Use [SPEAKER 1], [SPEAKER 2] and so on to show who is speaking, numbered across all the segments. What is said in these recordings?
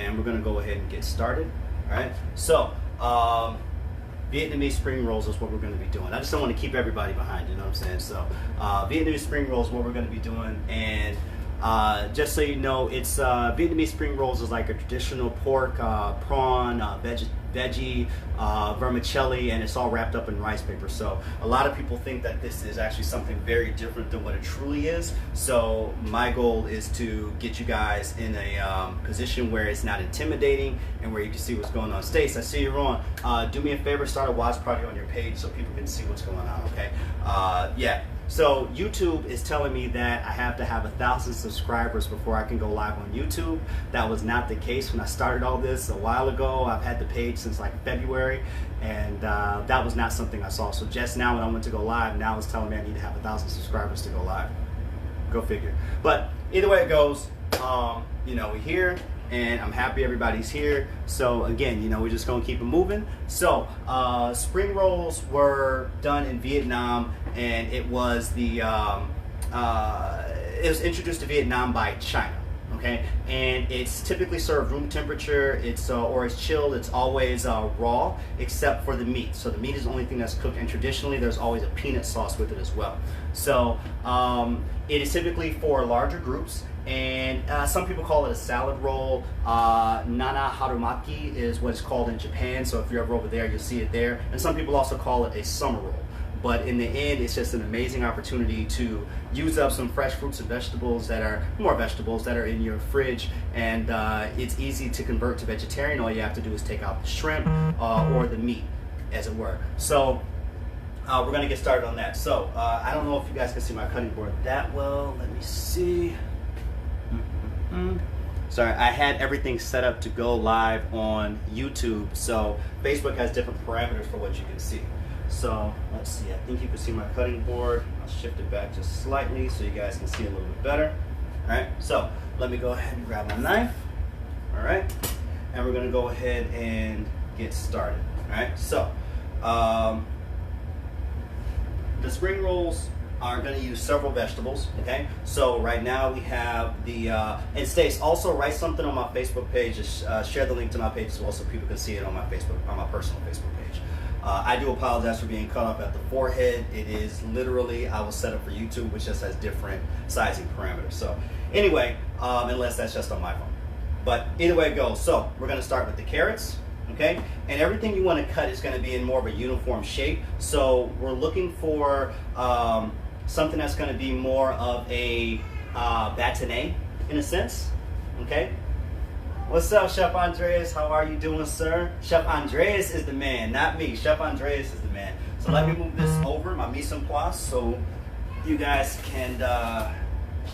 [SPEAKER 1] and we're gonna go ahead and get started. All right. So Vietnamese spring rolls is what we're going to be doing. I just don't want to keep everybody behind, you know what I'm saying? So Vietnamese spring rolls is what we're going to be doing, and just so you know, it's Vietnamese spring rolls is like a traditional pork, prawn, veggie, vermicelli, and it's all wrapped up in rice paper. So a lot of people think that this is actually something very different than what it truly is. So my goal is to get you guys in a position where it's not intimidating and where you can see what's going on. Stace, I see you're on. Do me a favor, start a watch party on your page so people can see what's going on, okay? Yeah. So YouTube is telling me that I have to have 1,000 subscribers before I can go live on YouTube. That was not the case when I started all this a while ago. I've had the page since like February, and that was not something I saw. So just now when I went to go live, now it's telling me I need to have 1,000 subscribers to go live. Go figure. But either way it goes, you know, we're here, and I'm happy everybody's here. So again, you know, we're just gonna keep it moving. So spring rolls were done in Vietnam, and it was it was introduced to Vietnam by China. Okay, and it's typically served room temperature. It's or it's chilled. It's always raw, except for the meat. So the meat is the only thing that's cooked, and traditionally there's always a peanut sauce with it as well. So it is typically for larger groups, and some people call it a salad roll. Nana harumaki is what it's called in Japan. So if you're ever over there, you'll see it there. And some people also call it a summer roll. But in the end, it's just an amazing opportunity to use up some fresh fruits and vegetables that are in your fridge, and it's easy to convert to vegetarian. All you have to do is take out the shrimp or the meat, as it were. So we're gonna get started on that. So I don't know if you guys can see my cutting board that well. Let me see. Sorry, I had everything set up to go live on YouTube, so Facebook has different parameters for what you can see. So let's see, I think you can see my cutting board. I'll shift it back just slightly so you guys can see a little bit better. All right, so let me go ahead and grab my knife. All right, and we're gonna go ahead and get started. All right, so the spring rolls are going to use several vegetables. Okay, so right now we have the and Stace, also write something on my Facebook page. Just share the link to my page as well so people can see it on my personal Facebook page. I do apologize for being cut off at the forehead. It is literally, I was set up for YouTube, which just has different sizing parameters. So anyway, unless that's just on my phone. But either way it goes. So we're going to start with the carrots. Okay, and everything you want to cut is going to be in more of a uniform shape. So we're looking for something that's going to be more of a bâtonnet in a sense. Okay. What's up, Chef Andreas? How are you doing, sir? Chef Andreas is the man, not me. Chef Andreas is the man. So let me move this over, my mise en place, so you guys can,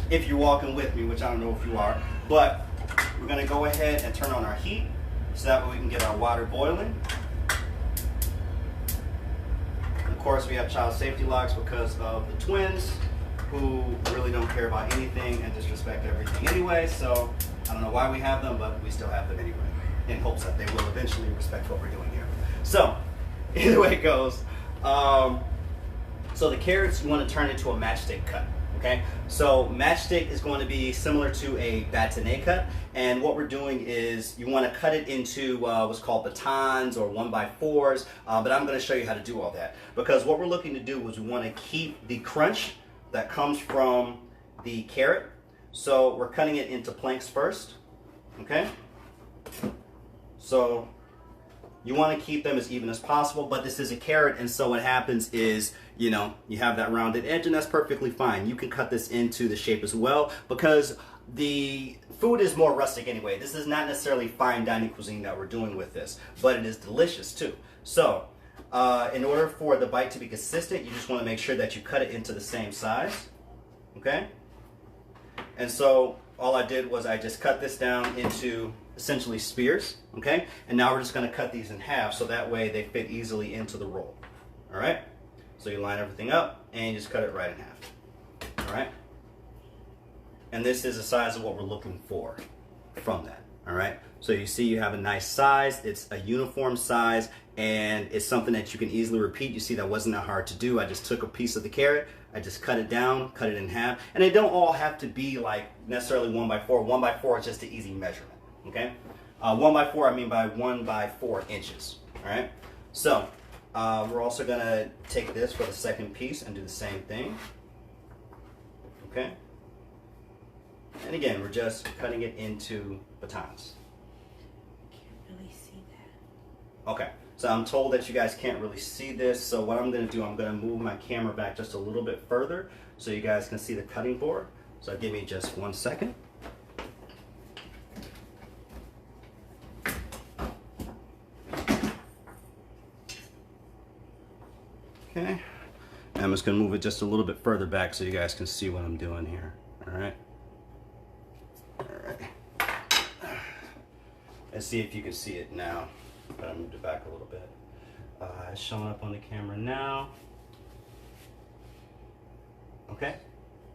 [SPEAKER 1] if you're walking with me, which I don't know if you are, but we're gonna go ahead and turn on our heat so that way we can get our water boiling. And of course, we have child safety locks because of the twins who really don't care about anything and disrespect everything anyway. So I don't know why we have them, but we still have them anyway, in hopes that they will eventually respect what we're doing here. So either way it goes, so the carrots you want to turn into a matchstick cut. Okay, so matchstick is going to be similar to a bâtonnet cut, and what we're doing is you want to cut it into what's called batons or 1x4s, but I'm going to show you how to do all that, because what we're looking to do is we want to keep the crunch that comes from the carrot. So we're cutting it into planks first. Okay, so you want to keep them as even as possible, but this is a carrot, and so what happens is, you know, you have that rounded edge, and that's perfectly fine. You can cut this into the shape as well, because the food is more rustic anyway. This is not necessarily fine dining cuisine that we're doing with this, but it is delicious too. So in order for the bite to be consistent, you just want to make sure that you cut it into the same size. Okay, and so all I did was I just cut this down into essentially spears. Okay, and now we're just going to cut these in half so that way they fit easily into the roll. All right, so you line everything up and you just cut it right in half. All right, and this is the size of what we're looking for from that. All right, so you see you have a nice size. It's a uniform size, and it's something that you can easily repeat. You see that wasn't that hard to do. I just took a piece of the carrot, I just cut it down, cut it in half, and they don't all have to be like necessarily 1x4. 1x4 is just an easy measurement. Okay, 1 by 4, I mean by 1 by 4 inches. All right. So we're also gonna take this for the second piece and do the same thing. Okay. And again, we're just cutting it into batons.
[SPEAKER 2] Can't really see that.
[SPEAKER 1] Okay. So I'm told that you guys can't really see this. So what I'm gonna do, I'm gonna move my camera back just a little bit further so you guys can see the cutting board. So give me just 1 second. Okay, and I'm just going to move it just a little bit further back so you guys can see what I'm doing here. All right. Let's see if you can see it now. But I moved it back a little bit. It's showing up on the camera now. Okay,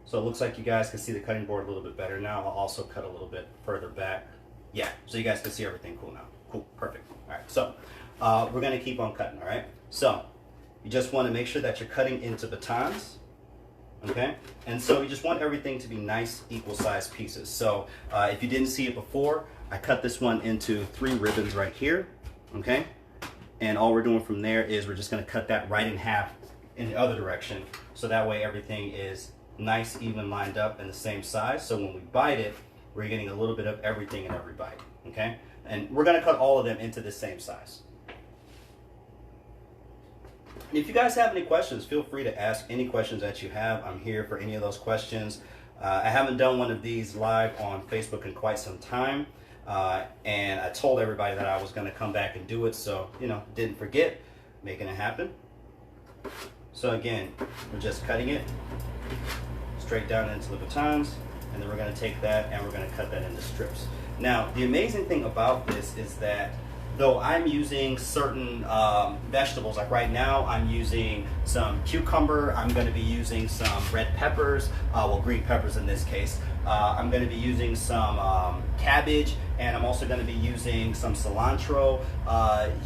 [SPEAKER 1] so it looks like you guys can see the cutting board a little bit better now. I'll also cut a little bit further back. Yeah, so you guys can see everything cool now. Cool, perfect. All right, so we're going to keep on cutting, all right? So you just want to make sure that you're cutting into batons, okay? And so you just want everything to be nice, equal-sized pieces. So if you didn't see it before, I cut this one into 3 ribbons right here, okay? And all we're doing from there is we're just going to cut that right in half in the other direction, so that way everything is nice, even lined up and the same size. So when we bite it, we're getting a little bit of everything in every bite, okay? And we're going to cut all of them into the same size. If you guys have any questions, feel free to ask any questions that you have. I'm here for any of those questions. I haven't done one of these live on Facebook in quite some time. And I told everybody that I was going to come back and do it. So, you know, didn't forget, making it happen. So again, we're just cutting it straight down into the batons. And then we're going to take that and we're going to cut that into strips. Now, the amazing thing about this is that though I'm using certain vegetables, like right now I'm using some cucumber, I'm going to be using some red peppers, well, green peppers in this case. I'm going to be using some cabbage, and I'm also going to be using some cilantro.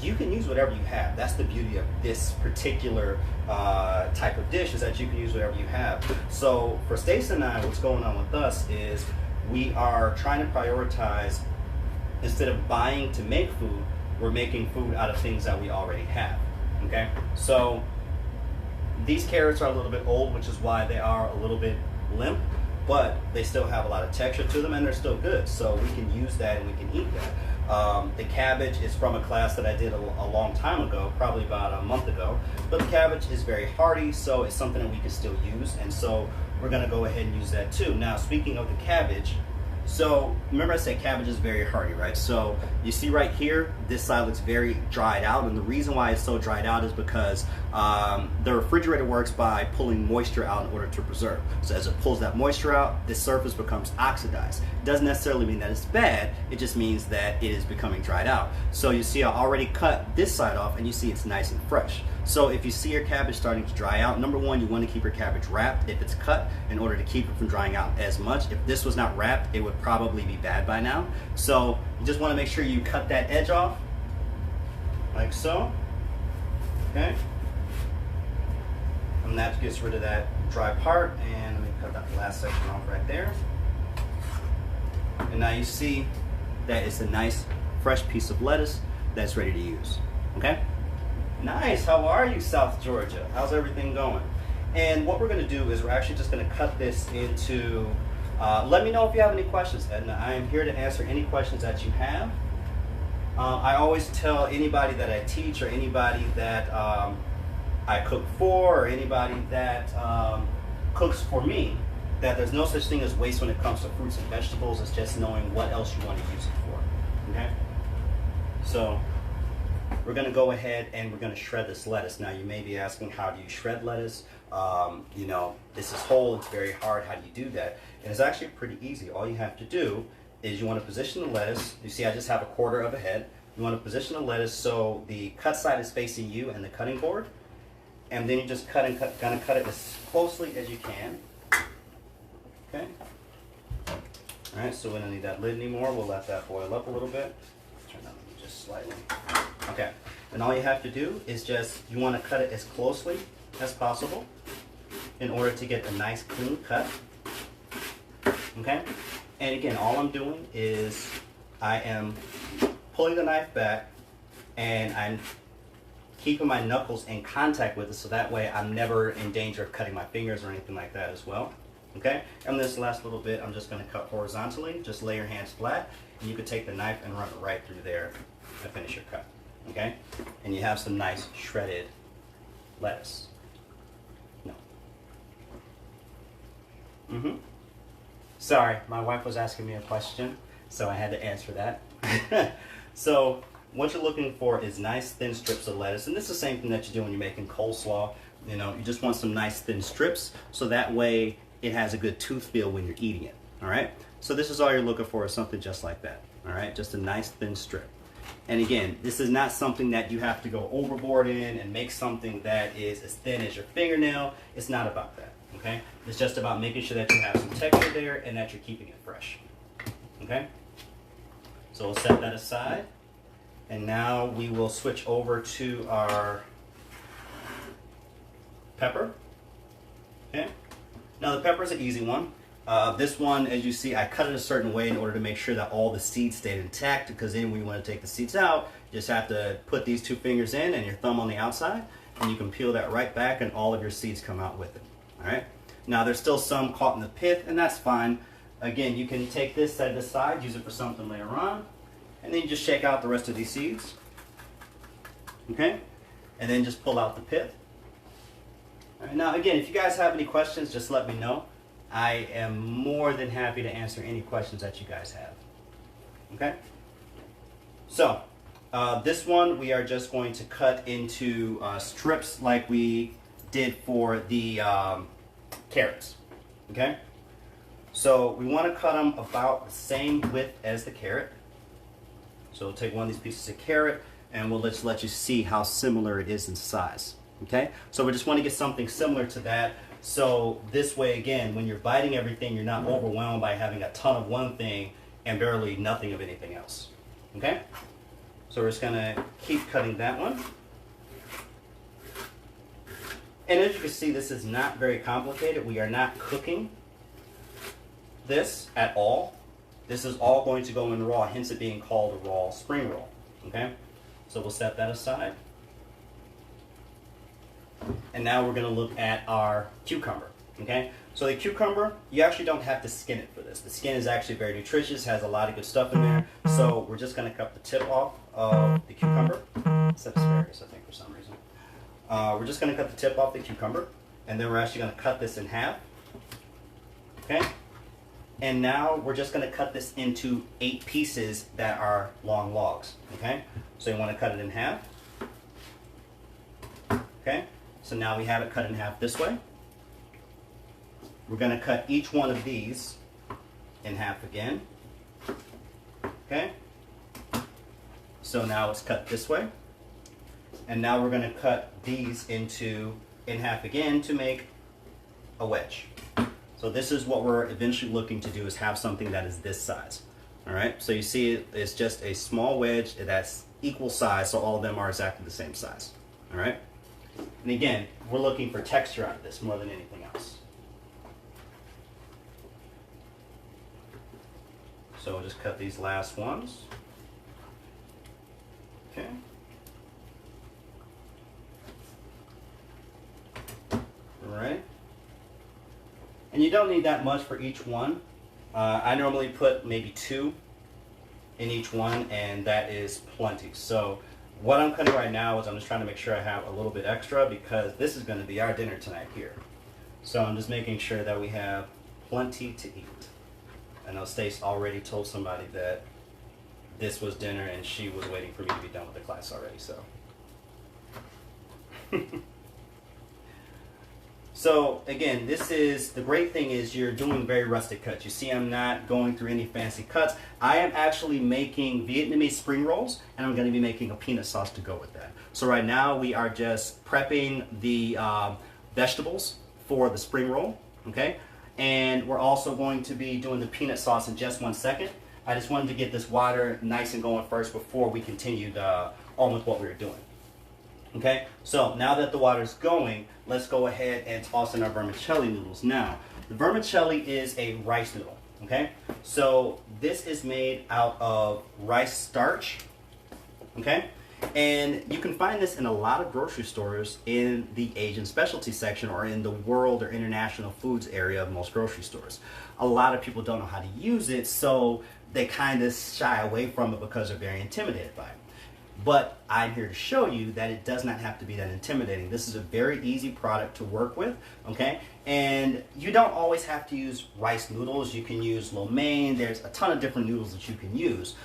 [SPEAKER 1] You can use whatever you have. That's the beauty of this particular type of dish, is that you can use whatever you have. So for Stacey and I, what's going on with us is we are trying to prioritize, instead of buying to make food, we're making food out of things that we already have, okay? So these carrots are a little bit old, which is why they are a little bit limp, but they still have a lot of texture to them and they're still good. So we can use that and we can eat that. The cabbage is from a class that I did a long time ago, probably about a month ago, but the cabbage is very hardy, so it's something that we can still use, and so we're gonna go ahead and use that too. Now, speaking of the cabbage, so remember I said cabbage is very hardy, right? So you see right here, this side looks very dried out, and the reason why it's so dried out is because the refrigerator works by pulling moisture out in order to preserve. So as it pulls that moisture out, this surface becomes oxidized. It doesn't necessarily mean that it's bad, it just means that it is becoming dried out. So you see I already cut this side off and you see it's nice and fresh. So if you see your cabbage starting to dry out, number one, you want to keep your cabbage wrapped if it's cut in order to keep it from drying out as much. If this was not wrapped, it would probably be bad by now. So you just want to make sure you cut that edge off, like so, okay? And that gets rid of that dry part, and let me cut that last section off right there. And now you see that it's a nice, fresh piece of lettuce that's ready to use, okay? Nice, how are you, South Georgia? How's everything going? And what we're gonna do is we're actually just gonna cut this into, let me know if you have any questions, Edna. I am here to answer any questions that you have. I always tell anybody that I teach, or anybody that I cook for, or anybody that cooks for me, that there's no such thing as waste when it comes to fruits and vegetables. It's just knowing what else you want to use it for, okay? So we're going to go ahead and we're going to shred this lettuce. Now you may be asking, how do you shred lettuce? You know, this is whole, it's very hard. How do you do that? And it's actually pretty easy. All you have to do is you want to position the lettuce. You see I just have a quarter of a head. You want to position the lettuce so the cut side is facing you and the cutting board. And then you just cut and cut, gonna cut it as closely as you can. Okay. All right, so we don't need that lid anymore. We'll let that boil up a little bit. Turn that just slightly. Okay, and all you have to do is just, you want to cut it as closely as possible in order to get a nice clean cut. Okay, and again, all I'm doing is I am pulling the knife back and I'm keeping my knuckles in contact with it, so that way I'm never in danger of cutting my fingers or anything like that as well. Okay, and this last little bit I'm just going to cut horizontally. Just lay your hands flat and you can take the knife and run it right through there and finish your cut. Okay, and you have some nice shredded lettuce. No. Sorry, my wife was asking me a question, so I had to answer that. So what you're looking for is nice thin strips of lettuce, and this is the same thing that you do when you're making coleslaw. You know, you just want some nice thin strips, so that way it has a good tooth feel when you're eating it. All right, so this is all you're looking for, is something just like that. All right, just a nice thin strip. And again, this is not something that you have to go overboard in and make something that is as thin as your fingernail. It's not about that. Okay, it's just about making sure that you have some texture there and that you're keeping it fresh. Okay, so we'll set that aside. And now we will switch over to our pepper. Okay. Now the pepper is an easy one. This one, as you see, I cut it a certain way in order to make sure that all the seeds stayed intact, because then when you want to take the seeds out, you just have to put these two fingers in and your thumb on the outside, and you can peel that right back and all of your seeds come out with it. All right. Now there's still some caught in the pith, and that's fine. Again, you can take this, set it aside, use it for something later on. And then you just shake out the rest of these seeds. Okay? And then just pull out the pith. All right, now again, if you guys have any questions, just let me know. I am more than happy to answer any questions that you guys have. Okay? So, this one we are just going to cut into strips like we did for the carrots. Okay? So we want to cut them about the same width as the carrot. So we'll take one of these pieces of carrot and we'll just let you see how similar it is in size. Okay, so we just want to get something similar to that. So this way, again, when you're biting everything, you're not overwhelmed by having a ton of one thing and barely nothing of anything else. Okay, so we're just going to keep cutting that one. And as you can see, this is not very complicated. We are not cooking this at all. This is all going to go in raw, hence it being called a raw spring roll. Okay, so we'll set that aside. And now we're going to look at our cucumber. Okay, so the cucumber, you actually don't have to skin it for this. The skin is actually very nutritious, has a lot of good stuff in there. So we're just going to cut the tip off of the cucumber. It's asparagus, I think, for some reason. We're just going to cut the tip off the cucumber, and then we're actually going to cut this in half. Okay. And now we're just going to cut this into 8 pieces that are long logs. Okay, so you want to cut it in half. Okay, so now we have it cut in half this way. We're going to cut each one of these in half again. Okay, so now it's cut this way. And now we're going to cut these in half again to make a wedge. So this is what we're eventually looking to do, is have something that is this size. All right, so you see it's just a small wedge that's equal size, so all of them are exactly the same size. All right, and again, we're looking for texture out of this more than anything else. So we'll just cut these last ones. Okay. All right. And you don't need that much for each one. I normally put maybe 2 in each one, and that is plenty. So what I'm cutting right now is I'm just trying to make sure I have a little bit extra, because this is going to be our dinner tonight here. So I'm just making sure that we have plenty to eat. I know Stace already told somebody that this was dinner and she was waiting for me to be done with the class already, so. So again, this is, the great thing is you're doing very rustic cuts. You see I'm not going through any fancy cuts. I am actually making Vietnamese spring rolls, and I'm going to be making a peanut sauce to go with that. So right now we are just prepping the vegetables for the spring roll, okay? And we're also going to be doing the peanut sauce in just 1 second. I just wanted to get this water nice and going first before we continued on with what we were doing. Okay, so now that the water's going, let's go ahead and toss in our vermicelli noodles. Now, the vermicelli is a rice noodle. Okay, so this is made out of rice starch. Okay, and you can find this in a lot of grocery stores in the Asian specialty section or in the world or international foods area of most grocery stores. A lot of people don't know how to use it, so they kind of shy away from it because they're very intimidated by it. But I'm here to show you that it does not have to be that intimidating. This is a very easy product to work with, okay? And you don't always have to use rice noodles. You can use lo mein. There's a ton of different noodles that you can use.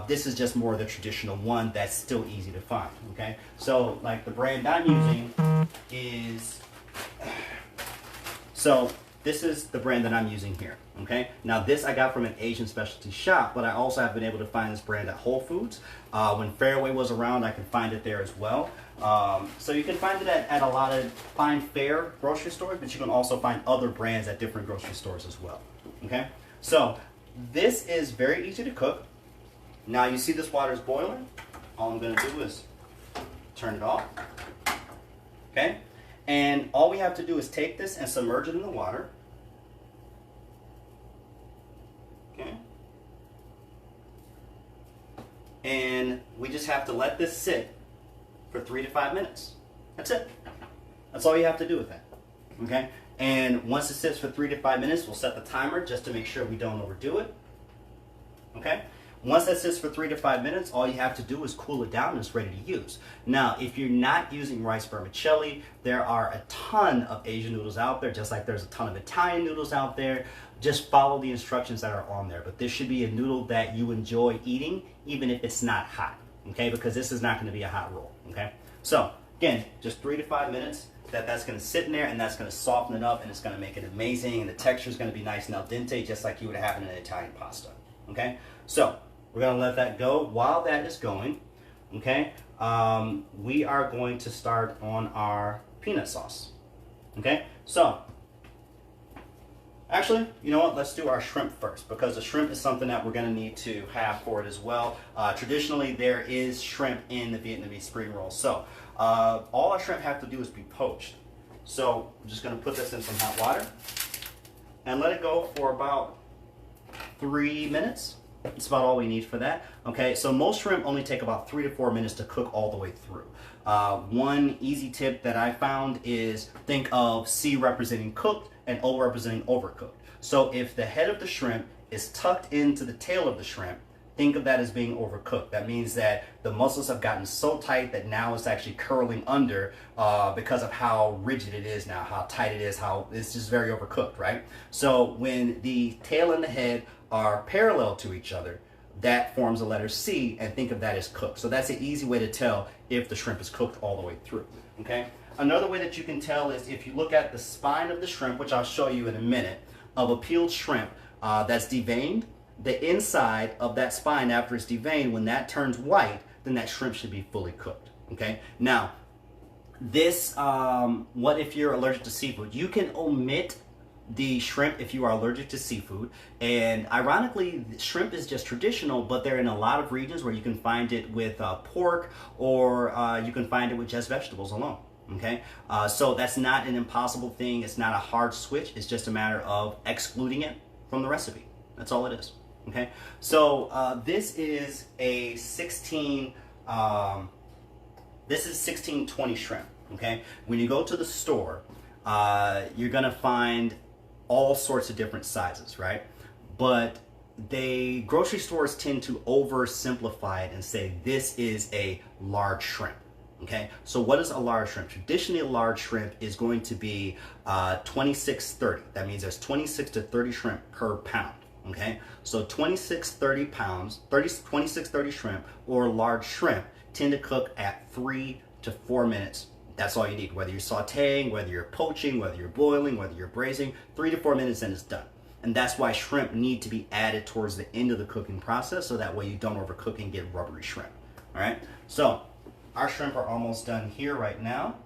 [SPEAKER 1] This is just more the traditional one that's still easy to find, okay? So like the brand I'm using is, this is the brand that I'm using here, okay? Now this I got from an Asian specialty shop, but I also have been able to find this brand at Whole Foods. When Fairway was around, I could find it there as well. So you can find it at a lot of fine fair grocery stores, but you can also find other brands at different grocery stores as well, okay? So this is very easy to cook. Now you see this water is boiling. All I'm gonna do is turn it off, okay? And all we have to do is take this and submerge it in the water. Okay. And we just have to let this sit for 3 to 5 minutes. That's it. That's all you have to do with that. Okay? And once it sits for 3 to 5 minutes, we'll set the timer just to make sure we don't overdo it. Okay? Once that sits for 3 to 5 minutes, all you have to do is cool it down and it's ready to use. Now, if you're not using rice vermicelli, there are a ton of Asian noodles out there, just like there's a ton of Italian noodles out there. Just follow the instructions that are on there. But this should be a noodle that you enjoy eating, even if it's not hot, okay? Because this is not going to be a hot roll, okay? So, again, just 3 to 5 minutes. That's going to sit in there and that's going to soften it up and it's going to make it amazing. And the texture is going to be nice and al dente, just like you would have in an Italian pasta, okay? So, we're going to let that go. While that is going, okay, we are going to start on our peanut sauce, okay? So, actually, you know what? Let's do our shrimp first because the shrimp is something that we're going to need to have for it as well. Traditionally, there is shrimp in the Vietnamese spring rolls. So, all our shrimp have to do is be poached. So, I'm just going to put this in some hot water and let it go for about 3 minutes. That's about all we need for that. Okay, so most shrimp only take about 3 to 4 minutes to cook all the way through. One easy tip that I found is think of C representing cooked and O representing overcooked. So if the head of the shrimp is tucked into the tail of the shrimp, think of that as being overcooked. That means that the muscles have gotten so tight that now it's actually curling under because of how rigid it is now, how tight it is, how it's just very overcooked, right? So when the tail and the head are parallel to each other, that forms a letter C, and think of that as cooked. So that's an easy way to tell if the shrimp is cooked all the way through, okay? Another way that you can tell is if you look at the spine of the shrimp, which I'll show you in a minute, of a peeled shrimp that's deveined, the inside of that spine after it's deveined, when that turns white, then that shrimp should be fully cooked, okay? Now, this, what if you're allergic to seafood? You can omit the shrimp if you are allergic to seafood, and ironically shrimp is just traditional, but they're in a lot of regions where you can find it with pork, or you can find it with just vegetables alone, okay? So that's not an impossible thing. It's not a hard switch. It's just a matter of excluding it from the recipe. That's all it is, okay? So this is a 1620 shrimp, okay? When you go to the store, you're gonna find all sorts of different sizes, right? But grocery stores tend to oversimplify it and say this is a large shrimp, okay? So what is a large shrimp? Traditionally, a large shrimp is going to be 26-30. That means there's 26 to 30 shrimp per pound, okay? So 26-30 shrimp or large shrimp tend to cook at 3 to 4 minutes. That's all you need. Whether you're sauteing, whether you're poaching, whether you're boiling, whether you're braising, 3 to 4 minutes and it's done. And that's why shrimp need to be added towards the end of the cooking process, so that way you don't overcook and get rubbery shrimp. All right, so our shrimp are almost done here right now.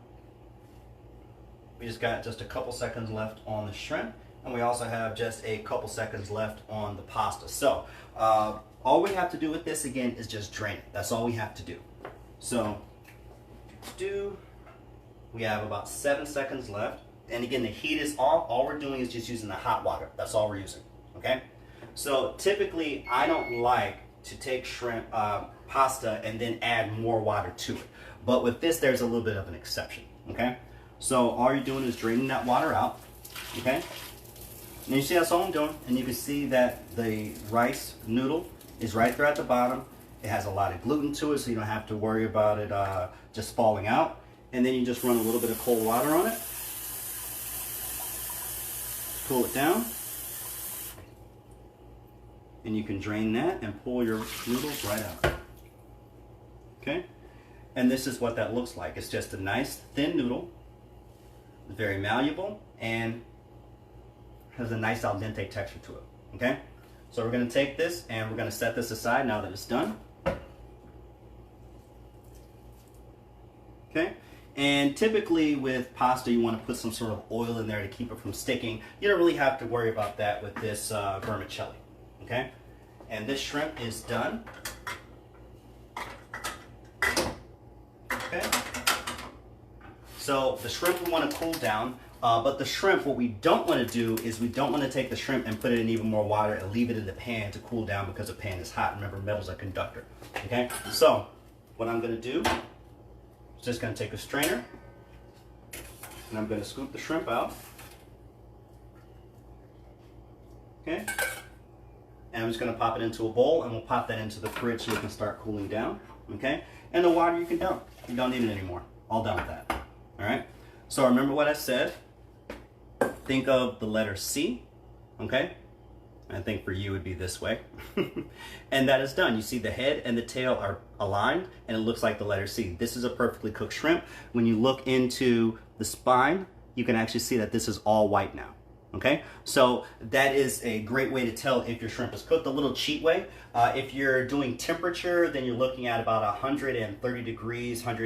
[SPEAKER 1] We just got just a couple seconds left on the shrimp, and we also have just a couple seconds left on the pasta. So all we have to do with this again is just drain it. That's all we have to do. So we have about 7 seconds left. And again, the heat is off. All we're doing is just using the hot water. That's all we're using, okay? So typically, I don't like to take shrimp pasta and then add more water to it. But with this, there's a little bit of an exception, okay? So all you're doing is draining that water out, okay? And you see that's all I'm doing, and you can see that the rice noodle is right there at the bottom. It has a lot of gluten to it, so you don't have to worry about it just falling out. And then you just run a little bit of cold water on it. Cool it down. And you can drain that and pull your noodles right out. Okay? And this is what that looks like. It's just a nice thin noodle. It's very malleable and has a nice al dente texture to it. Okay? So we're going to take this and we're going to set this aside now that it's done. Okay? And typically with pasta, you want to put some sort of oil in there to keep it from sticking. You don't really have to worry about that with this vermicelli. Okay? And this shrimp is done. Okay? So the shrimp we want to cool down, but the shrimp, what we don't want to do is we don't want to take the shrimp and put it in even more water and leave it in the pan to cool down because the pan is hot. Remember, metal's a conductor. Okay? So what I'm going to do is just going to take a strainer and I'm going to scoop the shrimp out. Okay? And I'm just going to pop it into a bowl and we'll pop that into the fridge so it can start cooling down. Okay? And the water you can dump. You don't need it anymore. All done with that. All right? So remember what I said. Think of the letter C. Okay? I think for you it would be this way. And that is done. You see the head and the tail are aligned and it looks like the letter C. This is a perfectly cooked shrimp. When you look into the spine, you can actually see that this is all white now. Okay, so that is a great way to tell if your shrimp is cooked. A little cheat way, if you're doing temperature, then you're looking at about 130 degrees, we'll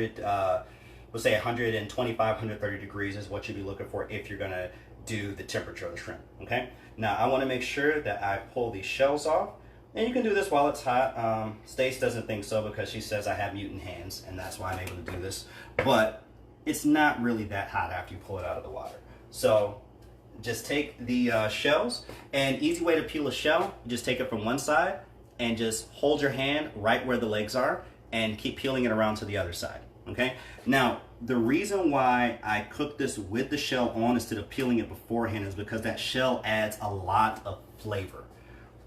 [SPEAKER 1] say 125, 130 degrees is what you'd be looking for if you're gonna do the temperature of the shrimp, okay? Now, I wanna make sure that I pull these shells off, and you can do this while it's hot. Stace doesn't think so because she says I have mutant hands, and that's why I'm able to do this, but it's not really that hot after you pull it out of the water. So, just take the shells, and easy way to peel a shell, just take it from one side and just hold your hand right where the legs are and keep peeling it around to the other side, okay? Now, the reason why I cook this with the shell on instead of peeling it beforehand is because that shell adds a lot of flavor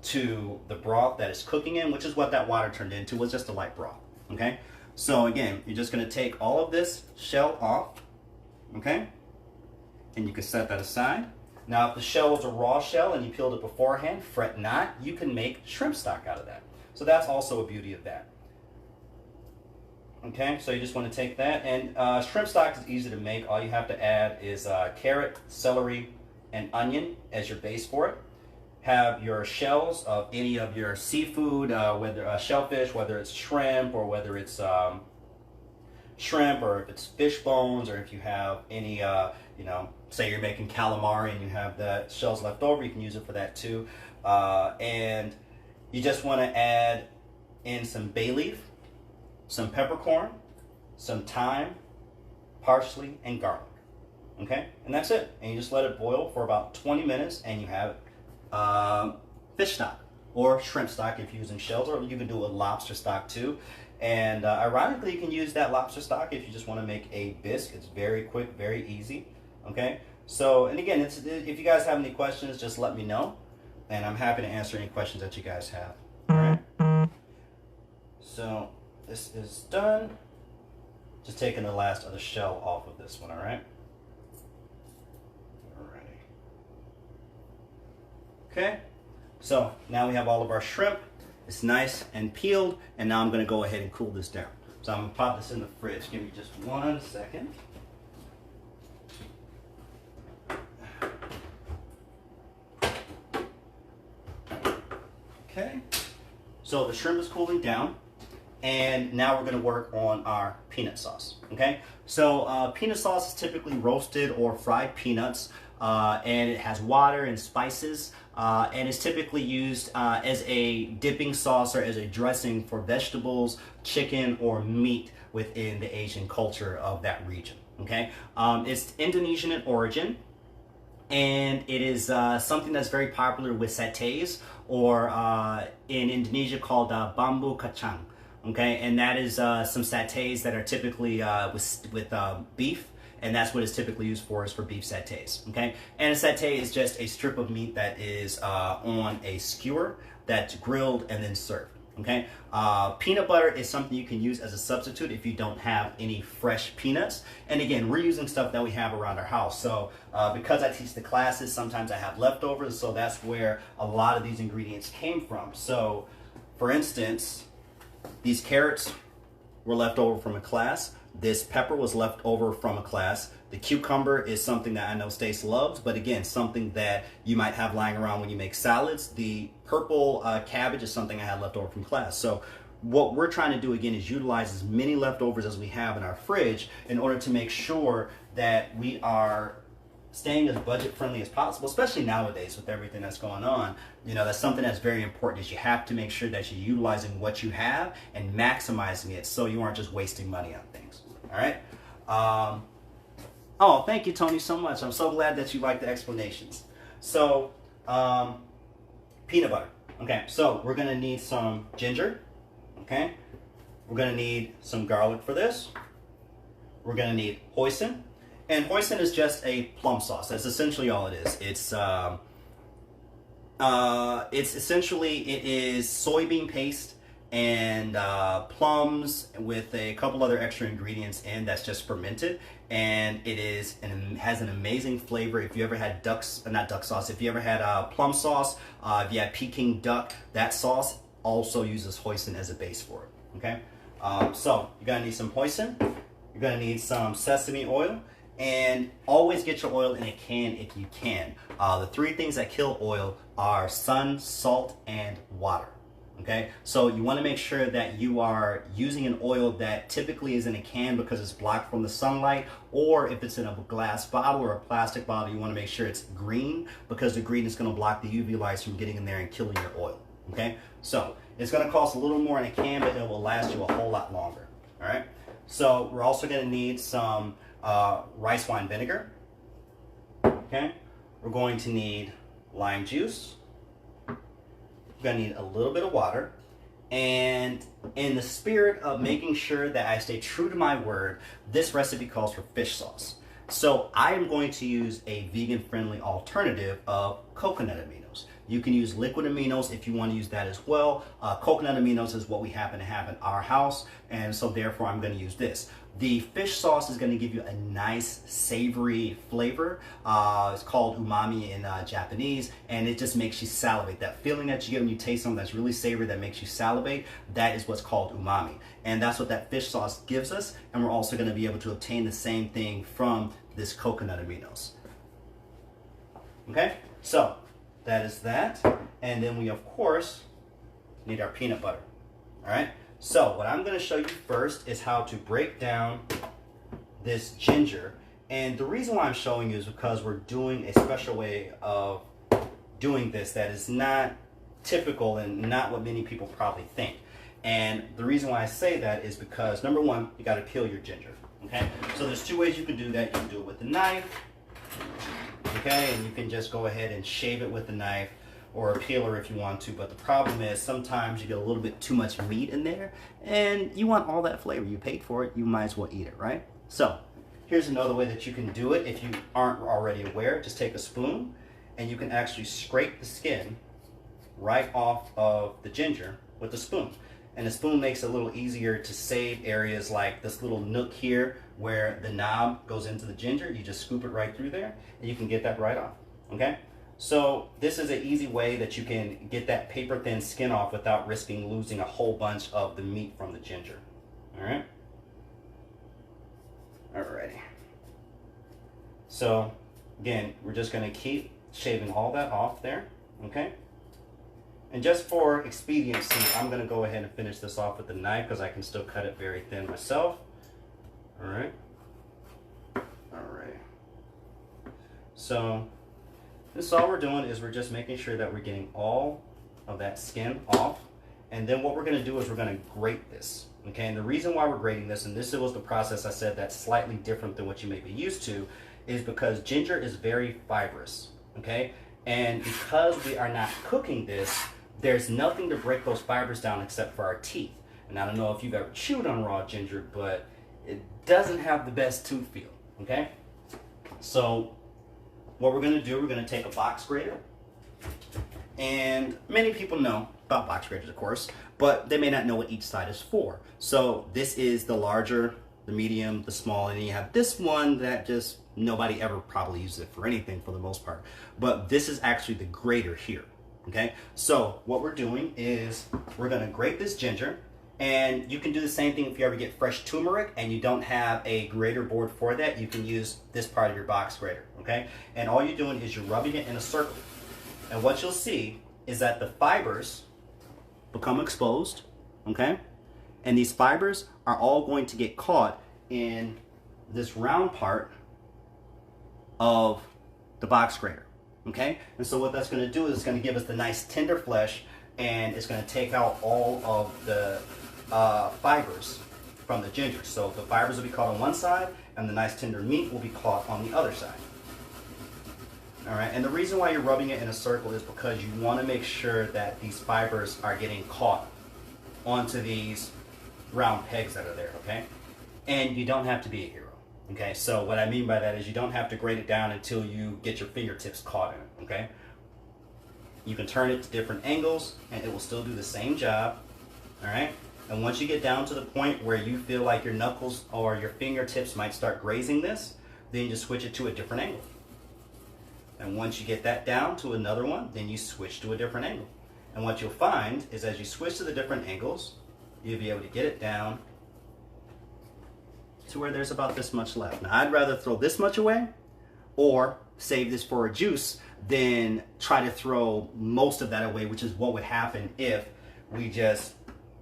[SPEAKER 1] to the broth that it's cooking in, which is what that water turned into, was just a light broth, okay? So again, you're just gonna take all of this shell off, okay? And you can set that aside. Now, if the shell was a raw shell and you peeled it beforehand, fret not, you can make shrimp stock out of that. So that's also a beauty of that. Okay, so you just want to take that, and shrimp stock is easy to make. All you have to add is carrot, celery, and onion as your base for it. Have your shells of any of your seafood, whether shellfish, whether it's shrimp, or whether it's shrimp, or if it's fish bones, or if you have any, you know, say you're making calamari and you have the shells left over, you can use it for that too. And you just want to add in some bay leaf, some peppercorn, some thyme, parsley, and garlic. Okay? And that's it. And you just let it boil for about 20 minutes and you have fish stock or shrimp stock if you're using shells, or you can do a lobster stock too. And ironically, you can use that lobster stock if you just want to make a bisque. It's very quick, very easy. Okay? So, and again, if you guys have any questions, just let me know. And I'm happy to answer any questions that you guys have. All right? So, this is done. Just taking the last of the shell off of this one, all right? Alrighty. Okay, so now we have all of our shrimp. It's nice and peeled, and now I'm gonna go ahead and cool this down. So I'm gonna pop this in the fridge. Give me just 1 second. Okay, so the shrimp is cooling down, and now we're going to work on our peanut sauce. Okay, so peanut sauce is typically roasted or fried peanuts, and it has water and spices, and it's typically used as a dipping sauce or as a dressing for vegetables, chicken, or meat within the Asian culture of that region. Okay, it's Indonesian in origin. and it is something that's very popular with satays, or in Indonesia called bambu kacang. Okay, and that is some satays that are typically with beef, and that's what it's typically used for, is for beef satays. Okay, and a satay is just a strip of meat that is on a skewer that's grilled and then served. Okay, peanut butter is something you can use as a substitute if you don't have any fresh peanuts. And again, we're using stuff that we have around our house. So because I teach the classes, sometimes I have leftovers, so that's where a lot of these ingredients came from. So for instance, these carrots were left over from a class. This pepper was left over from a class. The cucumber is something that I know Stace loves, but again, something that you might have lying around when you make salads. The purple cabbage is something I had left over from class. So what we're trying to do again is utilize as many leftovers as we have in our fridge in order to make sure that we are staying as budget friendly as possible, especially nowadays with everything that's going on. You know, that's something that's very important, is you have to make sure that you're utilizing what you have and maximizing it so you aren't just wasting money on things. All right. Oh, thank you, Tony, so much. I'm so glad that you like the explanations. So, peanut butter. Okay, so we're gonna need some ginger. Okay, we're gonna need some garlic for this. We're gonna need hoisin, and hoisin is just a plum sauce. That's essentially all it is. It's essentially, it is soybean paste and plums with a couple other extra ingredients in, that's just fermented, and it is has an amazing flavor. If you ever had not duck sauce, if you ever had plum sauce, if you had Peking duck, that sauce also uses hoisin as a base for it. Okay, so you're gonna need some hoisin, you're gonna need some sesame oil, and always get your oil in a can if you can. The three things that kill oil are sun, salt, and water. Okay, so you want to make sure that you are using an oil that typically is in a can because it's blocked from the sunlight, or if it's in a glass bottle or a plastic bottle, you want to make sure it's green, because the green is going to block the UV lights from getting in there and killing your oil. Okay, so it's going to cost a little more in a can, but it will last you a whole lot longer. All right, so we're also going to need some rice wine vinegar. Okay, we're going to need lime juice. We're gonna need a little bit of water, and in the spirit of making sure that I stay true to my word, this recipe calls for fish sauce. So I am going to use a vegan-friendly alternative of coconut aminos. You can use liquid aminos if you want to use that as well. Coconut aminos is what we happen to have in our house, and so therefore I'm going to use this. The fish sauce is going to give you a nice savory flavor. It's called umami in Japanese, and it just makes you salivate. That feeling that you get when you taste something that's really savory that makes you salivate, that is what's called umami. And that's what that fish sauce gives us, and we're also going to be able to obtain the same thing from this coconut aminos. Okay, so that is that. And then we, of course, need our peanut butter. All right. So what I'm going to show you first is how to break down this ginger. And the reason why I'm showing you is because we're doing a special way of doing this that is not typical and not what many people probably think. And the reason why I say that is because, number one, you got to peel your ginger. Okay, so there's two ways you can do that. You can do it with a knife, okay, and you can just go ahead and shave it with a knife, or a peeler if you want to. But the problem is sometimes you get a little bit too much meat in there, and you want all that flavor. You paid for it, you might as well eat it, right? So here's another way that you can do it if you aren't already aware. Just take a spoon, and you can actually scrape the skin right off of the ginger with the spoon. And the spoon makes it a little easier to save areas like this little nook here where the knob goes into the ginger. You just scoop it right through there, and you can get that right off, okay? So this is an easy way that you can get that paper thin skin off without risking losing a whole bunch of the meat from the ginger. All right. Alrighty. So again, we're just going to keep shaving all that off there. Okay. And just for expediency, I'm going to go ahead and finish this off with the knife because I can still cut it very thin myself. All right. All right. So this is all we're doing is we're just making sure that we're getting all of that skin off. And then what we're going to do is we're going to grate this. Okay, and the reason why we're grating this, and this was the process I said that's slightly different than what you may be used to, is because ginger is very fibrous, okay? And because we are not cooking this, there's nothing to break those fibers down except for our teeth. And I don't know if you've ever chewed on raw ginger, but it doesn't have the best tooth feel, okay? So what we're gonna do, we're gonna take a box grater. And many people know about box graters, of course, but they may not know what each side is for. So this is the larger, the medium, the small, and then you have this one that just nobody ever probably uses it for anything for the most part. But this is actually the grater here, okay? So what we're doing is we're gonna grate this ginger, and you can do the same thing if you ever get fresh turmeric and you don't have a grater board for that. You can use this part of your box grater, okay? And all you're doing is you're rubbing it in a circle. And what you'll see is that the fibers become exposed, okay? And these fibers are all going to get caught in this round part of the box grater, okay? And so what that's gonna do is it's gonna give us the nice tender flesh, and it's gonna take out all of the fibers from the ginger. So the fibers will be caught on one side, and the nice tender meat will be caught on the other side. All right, and the reason why you're rubbing it in a circle is because you want to make sure that these fibers are getting caught onto these round pegs that are there, okay? And you don't have to be a hero, okay? So what I mean by that is you don't have to grate it down until you get your fingertips caught in it, okay? You can turn it to different angles and it will still do the same job, all right? And once you get down to the point where you feel like your knuckles or your fingertips might start grazing this, then you just switch it to a different angle. And once you get that down to another one, then you switch to a different angle. And what you'll find is as you switch to the different angles, you'll be able to get it down to where there's about this much left. Now, I'd rather throw this much away or save this for a juice than try to throw most of that away, which is what would happen if we just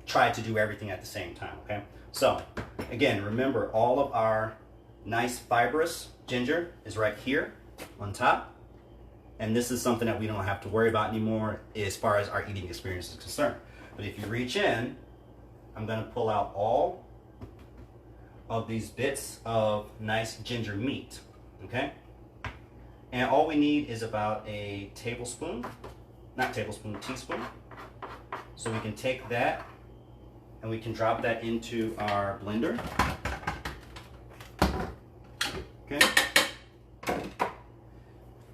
[SPEAKER 1] tried to do everything at the same time, okay? So, again, remember all of our nice fibrous ginger is right here on top. And this is something that we don't have to worry about anymore as far as our eating experience is concerned. But if you reach in, I'm gonna pull out all of these bits of nice ginger meat, okay? And all we need is about a tablespoon, not tablespoon, teaspoon. So we can take that and we can drop that into our blender, okay?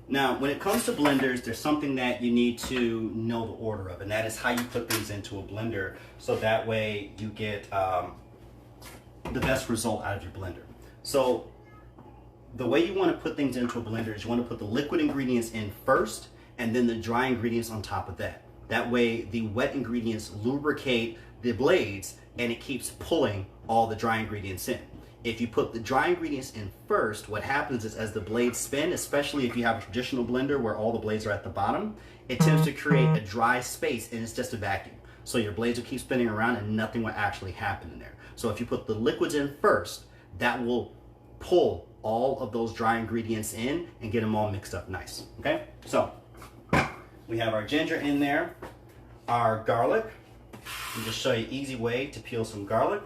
[SPEAKER 1] Now, when it comes to blenders, there's something that you need to know the order of, and that is how you put things into a blender, so that way you get the best result out of your blender. So the way you want to put things into a blender is you want to put the liquid ingredients in first, and then the dry ingredients on top of that. That way the wet ingredients lubricate the blades, and it keeps pulling all the dry ingredients in. If you put the dry ingredients in first, what happens is as the blades spin, especially if you have a traditional blender where all the blades are at the bottom, it tends to create a dry space and it's just a vacuum. So your blades will keep spinning around and nothing will actually happen in there. So if you put the liquids in first, that will pull all of those dry ingredients in and get them all mixed up nice, okay? So we have our ginger in there, our garlic. I'll just show you an easy way to peel some garlic.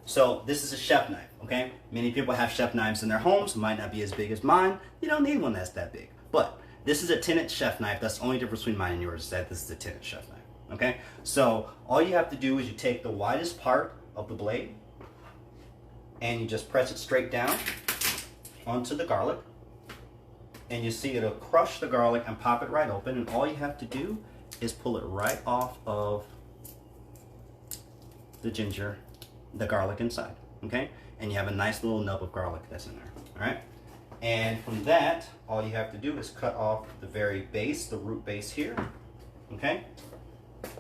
[SPEAKER 1] So this is a chef knife, okay? Many people have chef knives in their homes, might not be as big as mine. You don't need one that's that big. But this is a 10-inch chef knife. That's the only difference between mine and yours is that this is a 10-inch chef knife, okay? So all you have to do is you take the widest part of the blade and you just press it straight down onto the garlic. And you see it'll crush the garlic and pop it right open. And all you have to do is pull it right off of the ginger, the garlic inside, okay? And you have a nice little nub of garlic that's in there, all right? And from that, all you have to do is cut off the very base, the root base here, okay?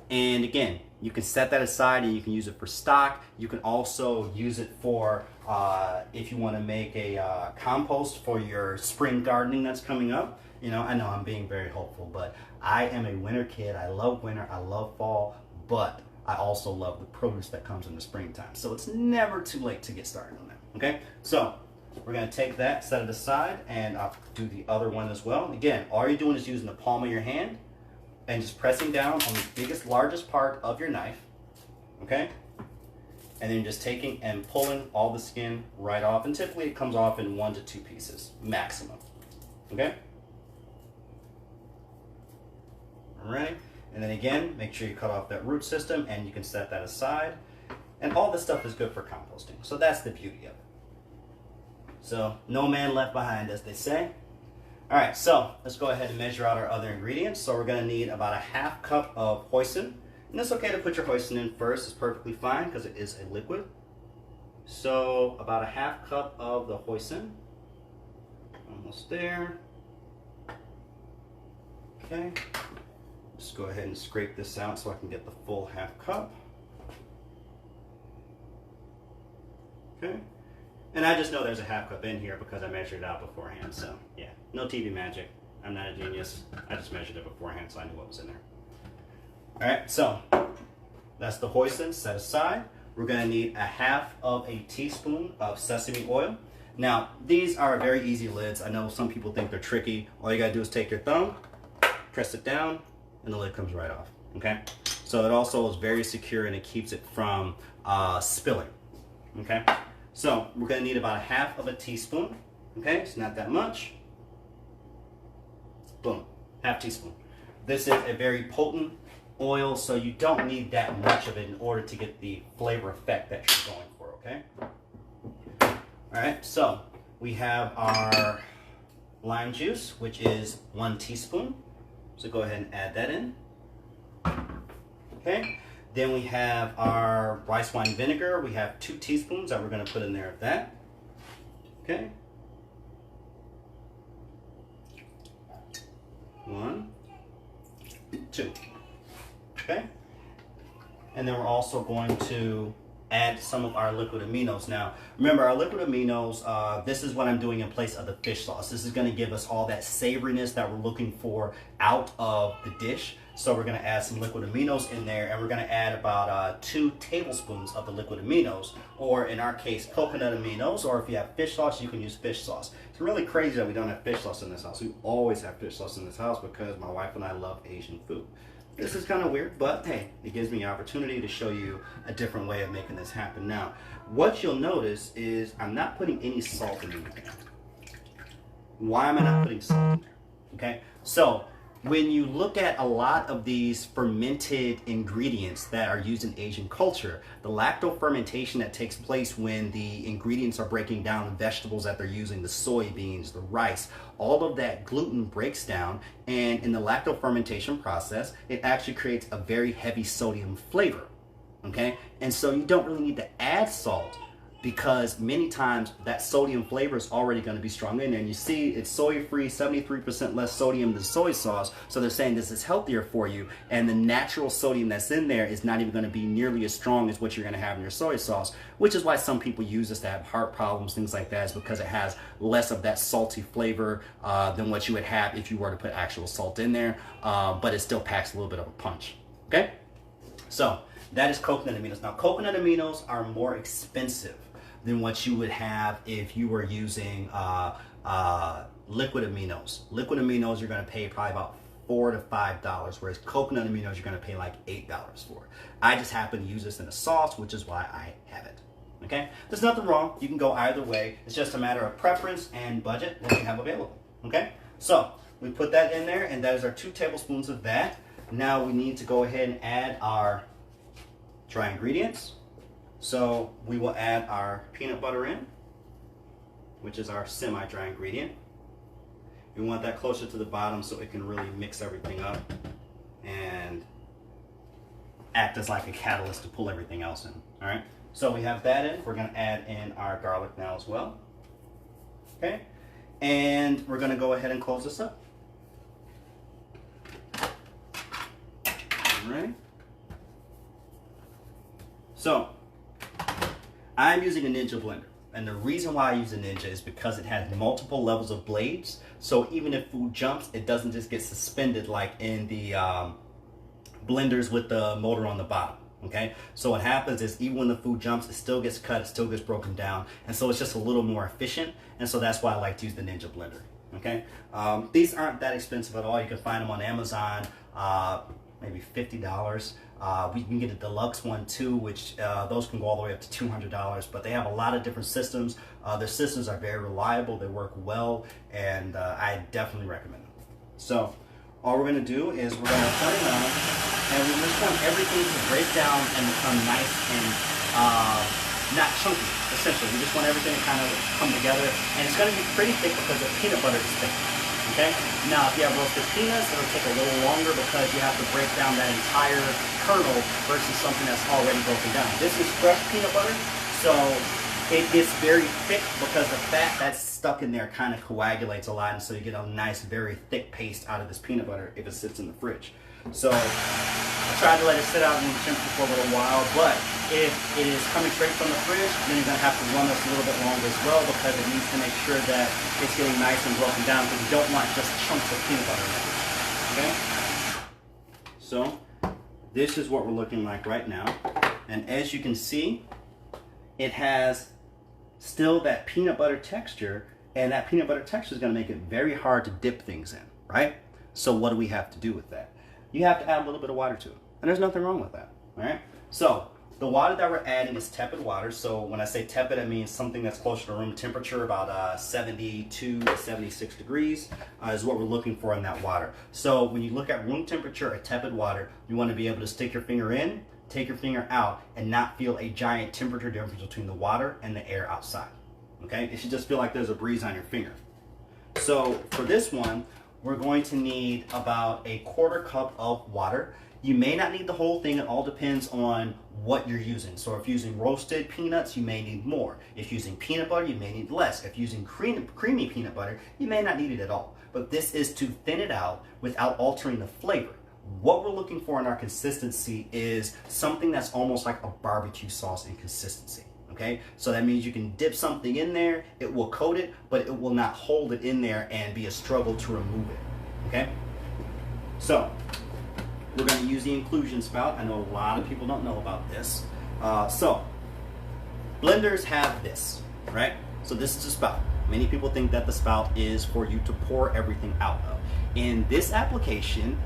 [SPEAKER 1] And again, you can set that aside and you can use it for stock. You can also use it for, if you wanna make a compost for your spring gardening that's coming up. You know, I know I'm being very hopeful, but I am a winter kid. I love winter, I love fall, but I also love the produce that comes in the springtime. So it's never too late to get started on that, okay? So we're gonna take that, set it aside, and I'll do the other one as well. Again, all you're doing is using the palm of your hand and just pressing down on the biggest, largest part of your knife, okay? and then just taking and pulling all the skin right off. And typically it comes off in 1 to 2 pieces, maximum. Okay? All right. And then again, make sure you cut off that root system and you can set that aside. And all this stuff is good for composting. So that's the beauty of it. So no man left behind, as they say. All right, so let's go ahead and measure out our other ingredients. So we're gonna need about a 1/2 cup of hoisin. And it's okay to put your hoisin in first, it's perfectly fine because it is a liquid. So about a 1/2 cup of the hoisin. Almost there. Okay, just go ahead and scrape this out so I can get the full 1/2 cup. Okay. And I just know there's a 1/2 cup in here because I measured it out beforehand. So yeah, no TV magic. I'm not a genius. I just measured it beforehand so I knew what was in there. All right, so that's the hoisin set aside. We're gonna need a 1/2 teaspoon of sesame oil. Now, these are very easy lids. I know some people think they're tricky. All you gotta do is take your thumb, press it down, and the lid comes right off, okay? So it also is very secure and it keeps it from spilling, okay? So we're gonna need about a 1/2 teaspoon, okay? It's not that much. Boom, 1/2 teaspoon. This is a very potent oil, so you don't need that much of it in order to get the flavor effect that you're going for, okay? All right, so we have our lime juice, which is 1 teaspoon. So go ahead and add that in, okay? Then we have our rice wine vinegar. We have 2 teaspoons that we're gonna put in there of that, okay? 1, 2, okay? And then we're also going to add some of our liquid aminos. Now, remember our liquid aminos, this is what I'm doing in place of the fish sauce. This is gonna give us all that savoriness that we're looking for out of the dish. So we're gonna add some liquid aminos in there, and we're gonna add about 2 tablespoons of the liquid aminos, or in our case, coconut aminos, or if you have fish sauce, you can use fish sauce. It's really crazy that we don't have fish sauce in this house. We always have fish sauce in this house because my wife and I love Asian food. This is kind of weird, but hey, it gives me an opportunity to show you a different way of making this happen. Now, what you'll notice is I'm not putting any salt in there. Why am I not putting salt in there? Okay, so when you look at a lot of these fermented ingredients that are used in Asian culture, the lactofermentation that takes place when the ingredients are breaking down the vegetables that they're using, the soybeans, the rice, all of that gluten breaks down, and in the lactofermentation process, it actually creates a very heavy sodium flavor, okay? And so you don't really need to add salt because many times that sodium flavor is already going to be strong in there. And you see it's soy-free, 73% less sodium than soy sauce. So they're saying this is healthier for you. And the natural sodium that's in there is not even going to be nearly as strong as what you're going to have in your soy sauce, which is why some people use this to have heart problems, things like that, is because it has less of that salty flavor than what you would have if you were to put actual salt in there. But it still packs a little bit of a punch, okay? So that is coconut aminos. Now, coconut aminos are more expensive than what you would have if you were using liquid aminos. Liquid aminos you're going to pay probably about $4 to $5, whereas coconut aminos you're going to pay like $8 for. I just happen to use this in a sauce, which is why I have it. Okay, there's nothing wrong. You can go either way. It's just a matter of preference and budget that you have available. Okay, so we put that in there, and that is our 2 tablespoons of that. Now we need to go ahead and add our dry ingredients. So we will add our peanut butter in, which is our semi-dry ingredient. We want that closer to the bottom so it can really mix everything up and act as like a catalyst to pull everything else in. All right, so we have that in. We're going to add in our garlic now as well. Okay, and we're going to go ahead and close this up. All right, so I'm using a Ninja blender, and the reason why I use a Ninja is because it has multiple levels of blades, so even if food jumps, it doesn't just get suspended like in the blenders with the motor on the bottom, okay? So what happens is even when the food jumps, it still gets cut, it still gets broken down, and so it's just a little more efficient, and so that's why I like to use the Ninja blender, okay? These aren't that expensive at all. You can find them on Amazon. maybe $50. We can get a deluxe one too, which those can go all the way up to $200, but they have a lot of different systems. Their systems are very reliable, they work well, and I definitely recommend them. So all we're gonna do is we're gonna turn it on, and we just want everything to break down and become nice and not chunky, essentially. We just want everything to kind of come together, and it's gonna be pretty thick because the peanut butter is thick. Okay? Now, if you have roasted peanuts, it'll take a little longer because you have to break down that entire kernel versus something that's already broken down. This is fresh peanut butter, so it gets very thick because the fat that's stuck in there kind of coagulates a lot, and so you get a nice, very thick paste out of this peanut butter if it sits in the fridge. So I tried to let it sit out in the temperature for a little while, but if it is coming straight from the fridge, then you're going to have to run this a little bit longer as well because it needs to make sure that it's getting nice and broken down because you don't want just chunks of peanut butter in it. Okay? So this is what we're looking like right now. And as you can see, it has still that peanut butter texture, and that peanut butter texture is going to make it very hard to dip things in, right? So what do we have to do with that? You have to add a little bit of water to it, and there's nothing wrong with that. All right, so the water that we're adding is tepid water. So when I say tepid, I mean something that's closer to room temperature, about 72 to 76 degrees is what we're looking for in that water. So when you look at room temperature or tepid water, you want to be able to stick your finger in, take your finger out, and not feel a giant temperature difference between the water and the air outside. Okay, it should just feel like there's a breeze on your finger. So for this one, we're going to need about a 1/4 cup of water. You may not need the whole thing. It all depends on what you're using. So if you're using roasted peanuts, you may need more. If you're using peanut butter, you may need less. If you're using creamy peanut butter, you may not need it at all. But this is to thin it out without altering the flavor. What we're looking for in our consistency is something that's almost like a barbecue sauce in consistency. Okay, so that means you can dip something in there, it will coat it, but it will not hold it in there and be a struggle to remove it. Okay, so we're going to use the inclusion spout. I know a lot of people don't know about this. So blenders have this, right? So this is a spout. Many people think that the spout is for you to pour everything out of. In this application,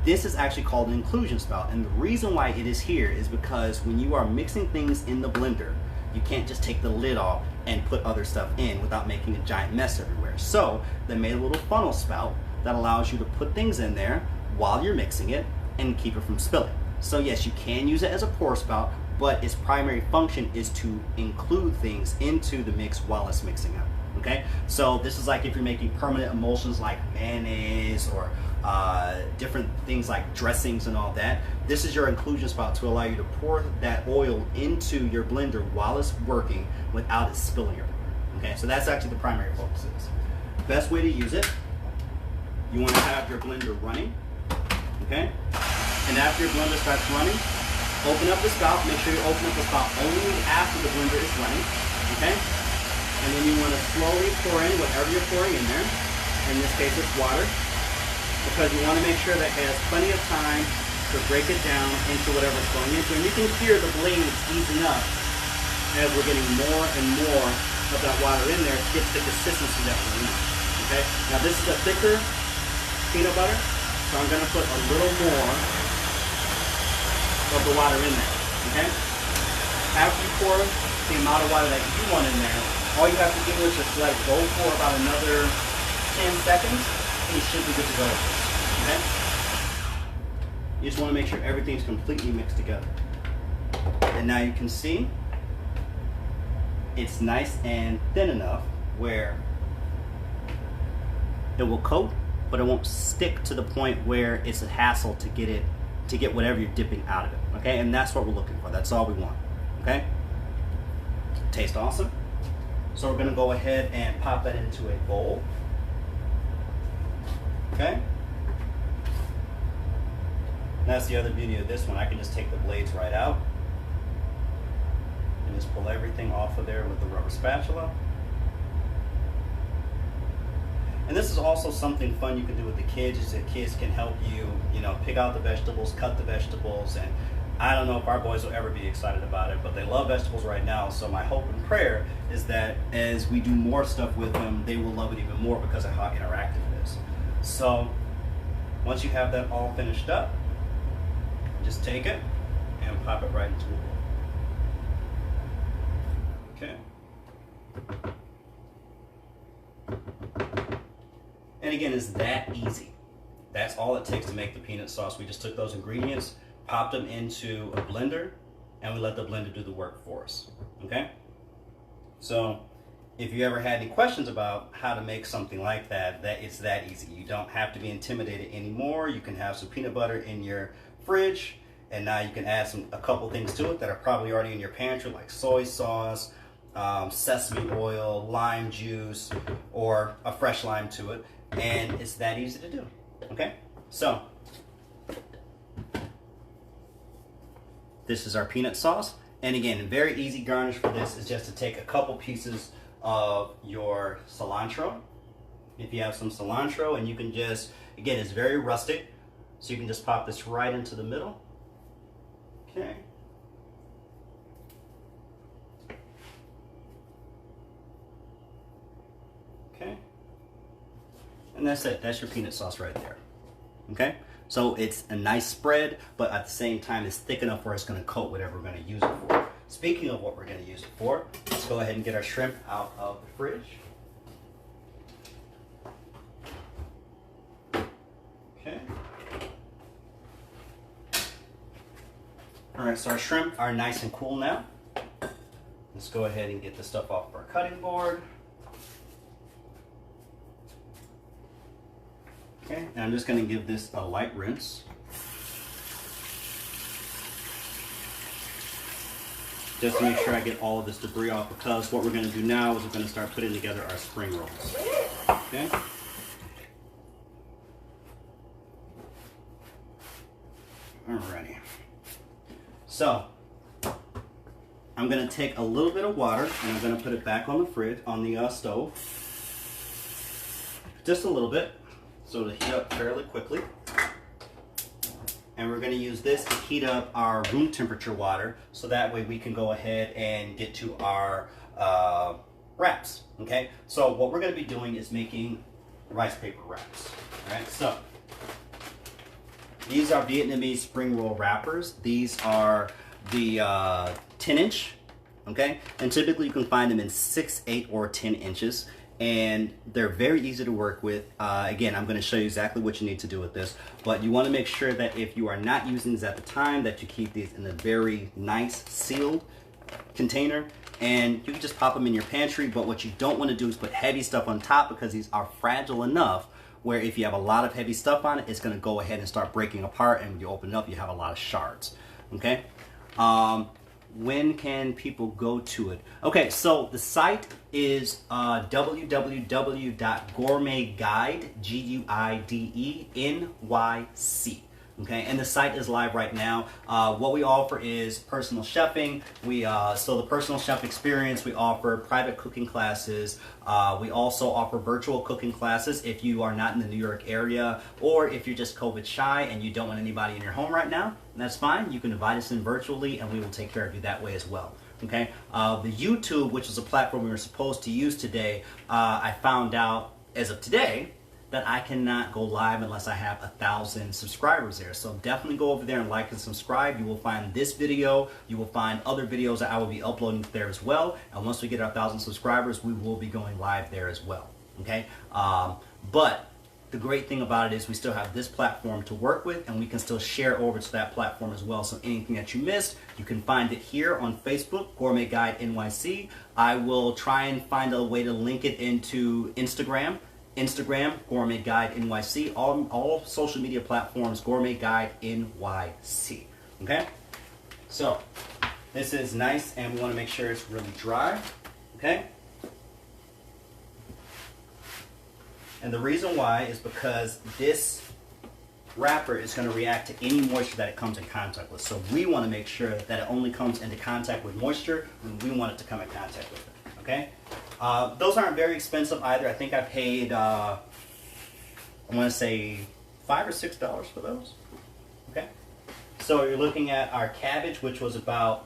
[SPEAKER 1] this is actually called an inclusion spout, and the reason why it is here is because when you are mixing things in the blender, you can't just take the lid off and put other stuff in without making a giant mess everywhere. So they made a little funnel spout that allows you to put things in there while you're mixing it and keep it from spilling. So yes, you can use it as a pour spout, but its primary function is to include things into the mix while it's mixing up. Okay, so this is like if you're making permanent emulsions like mayonnaise or different things like dressings and all that. This is your inclusion spout to allow you to pour that oil into your blender while it's working without it spilling everywhere. Okay, so that's actually the primary focus of this. Best way to use it, you want to have your blender running. Okay, and after your blender starts running, open up the spout. Make sure you open up the spout only after the blender is running. Okay. And then you want to slowly pour in whatever you're pouring in there. In this case, it's water, because you want to make sure that it has plenty of time to break it down into whatever it's going into. And you can hear the blades easing up as we're getting more and more of that water in there to get the consistency that we need. Okay. Now this is a thicker peanut butter, so I'm going to put a little more of the water in there. Okay. After you pour the amount of water that you want in there, all you have to do is just let it go for about another 10 seconds, and you should be good to go. Okay? You just want to make sure everything's completely mixed together. And now you can see it's nice and thin enough where it will coat, but it won't stick to the point where it's a hassle to get whatever you're dipping out of it. Okay? And that's what we're looking for. That's all we want. Okay? Tastes awesome. So we're going to go ahead and pop that into a bowl. Okay? That's the other beauty of this one. I can just take the blades right out and just pull everything off of there with the rubber spatula. And this is also something fun you can do with the kids, is that kids can help you, pick out the vegetables, cut the vegetables, and I don't know if our boys will ever be excited about it, but they love vegetables right now. So my hope and prayer is that as we do more stuff with them, they will love it even more because of how interactive it is. So once you have that all finished up, just take it and pop it right into the bowl. Okay. And again, it's that easy. That's all it takes to make the peanut sauce. We just took those ingredients, popped them into a blender, and we let the blender do the work for us. Okay? So if you ever had any questions about how to make something like that, it's that easy. You don't have to be intimidated anymore. You can have some peanut butter in your fridge, and now you can add a couple things to it that are probably already in your pantry, like soy sauce, sesame oil, lime juice, or a fresh lime to it, and it's that easy to do. Okay, so this is our peanut sauce, and again, a very easy garnish for this is just to take a couple pieces of your cilantro. If you have some cilantro, and you can just, again, it's very rustic, so you can just pop this right into the middle. Okay. Okay. And that's it. That's your peanut sauce right there. Okay? So it's a nice spread, but at the same time, it's thick enough where it's going to coat whatever we're going to use it for. Speaking of what we're going to use it for, let's go ahead and get our shrimp out of the fridge. Okay. All right, so our shrimp are nice and cool now. Let's go ahead and get this stuff off of our cutting board. Okay, and I'm just going to give this a light rinse. Just to make sure I get all of this debris off, because what we're going to do now is we're going to start putting together our spring rolls. Okay? Alrighty. So, I'm going to take a little bit of water and I'm going to put it back on the fridge, on the stove. Just a little bit, so it'll heat up fairly quickly. And we're going to use this to heat up our room temperature water, so that way we can go ahead and get to our wraps. Okay, so what we're going to be doing is making rice paper wraps. All right, so these are Vietnamese spring roll wrappers. These are the 10-inch, okay? And typically you can find them in 6, 8, or 10 inches. And they're very easy to work with. Again, I'm going to show you exactly what you need to do with this. But you want to make sure that if you are not using these at the time, that you keep these in a very nice sealed container. And you can just pop them in your pantry. But what you don't want to do is put heavy stuff on top, because these are fragile enough where if you have a lot of heavy stuff on it, it's going to go ahead and start breaking apart. And when you open it up, you have a lot of shards. Okay? When can people go to it? Okay, so the site is www.gourmetguide.nyc. Okay, and the site is live right now. What we offer is personal chefing. So the personal chef experience, we offer private cooking classes. We also offer virtual cooking classes if you are not in the New York area, or if you're just COVID shy and you don't want anybody in your home right now, that's fine. You can invite us in virtually and we will take care of you that way as well. Okay, the YouTube, which is a platform we were supposed to use today, I found out as of today that I cannot go live unless I have 1,000 subscribers there. So definitely go over there and like and subscribe. You will find this video. You will find other videos that I will be uploading there as well. And once we get our 1,000 subscribers, we will be going live there as well. Okay? But the great thing about it is we still have this platform to work with, and we can still share over to that platform as well. So anything that you missed, you can find it here on Facebook, Gourmet Guide NYC. I will try and find a way to link it into Instagram, Gourmet Guide NYC, all social media platforms, Gourmet Guide NYC. Okay? So, this is nice, and we want to make sure it's really dry. Okay? And the reason why is because this wrapper is going to react to any moisture that it comes in contact with. So we want to make sure that it only comes into contact with moisture when we want it to come in contact with it. Okay? Those aren't very expensive either. I think I paid, I want to say $5 or $6 for those. Okay? So you're looking at our cabbage, which was about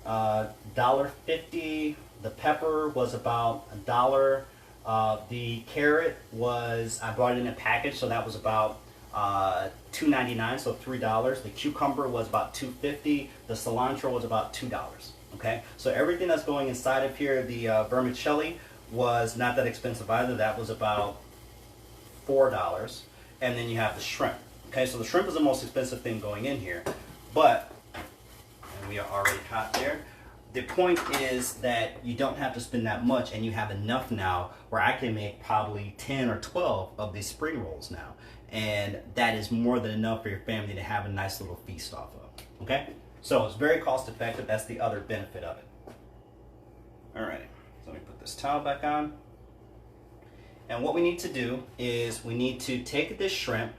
[SPEAKER 1] $1.50. The pepper was about $1. The carrot was, I brought it in a package, so that was about $2.99, so $3. The cucumber was about $2.50. The cilantro was about $2. Okay, so everything that's going inside of here, the vermicelli was not that expensive either. That was about $4. And then you have the shrimp. Okay, so the shrimp is the most expensive thing going in here, but, and we are already hot there. The point is that you don't have to spend that much, and you have enough now where I can make probably 10 or 12 of these spring rolls now. And that is more than enough for your family to have a nice little feast off of. Okay? So it's very cost effective. That's the other benefit of it. Alrighty, so let me put this towel back on. And what we need to do is we need to take this shrimp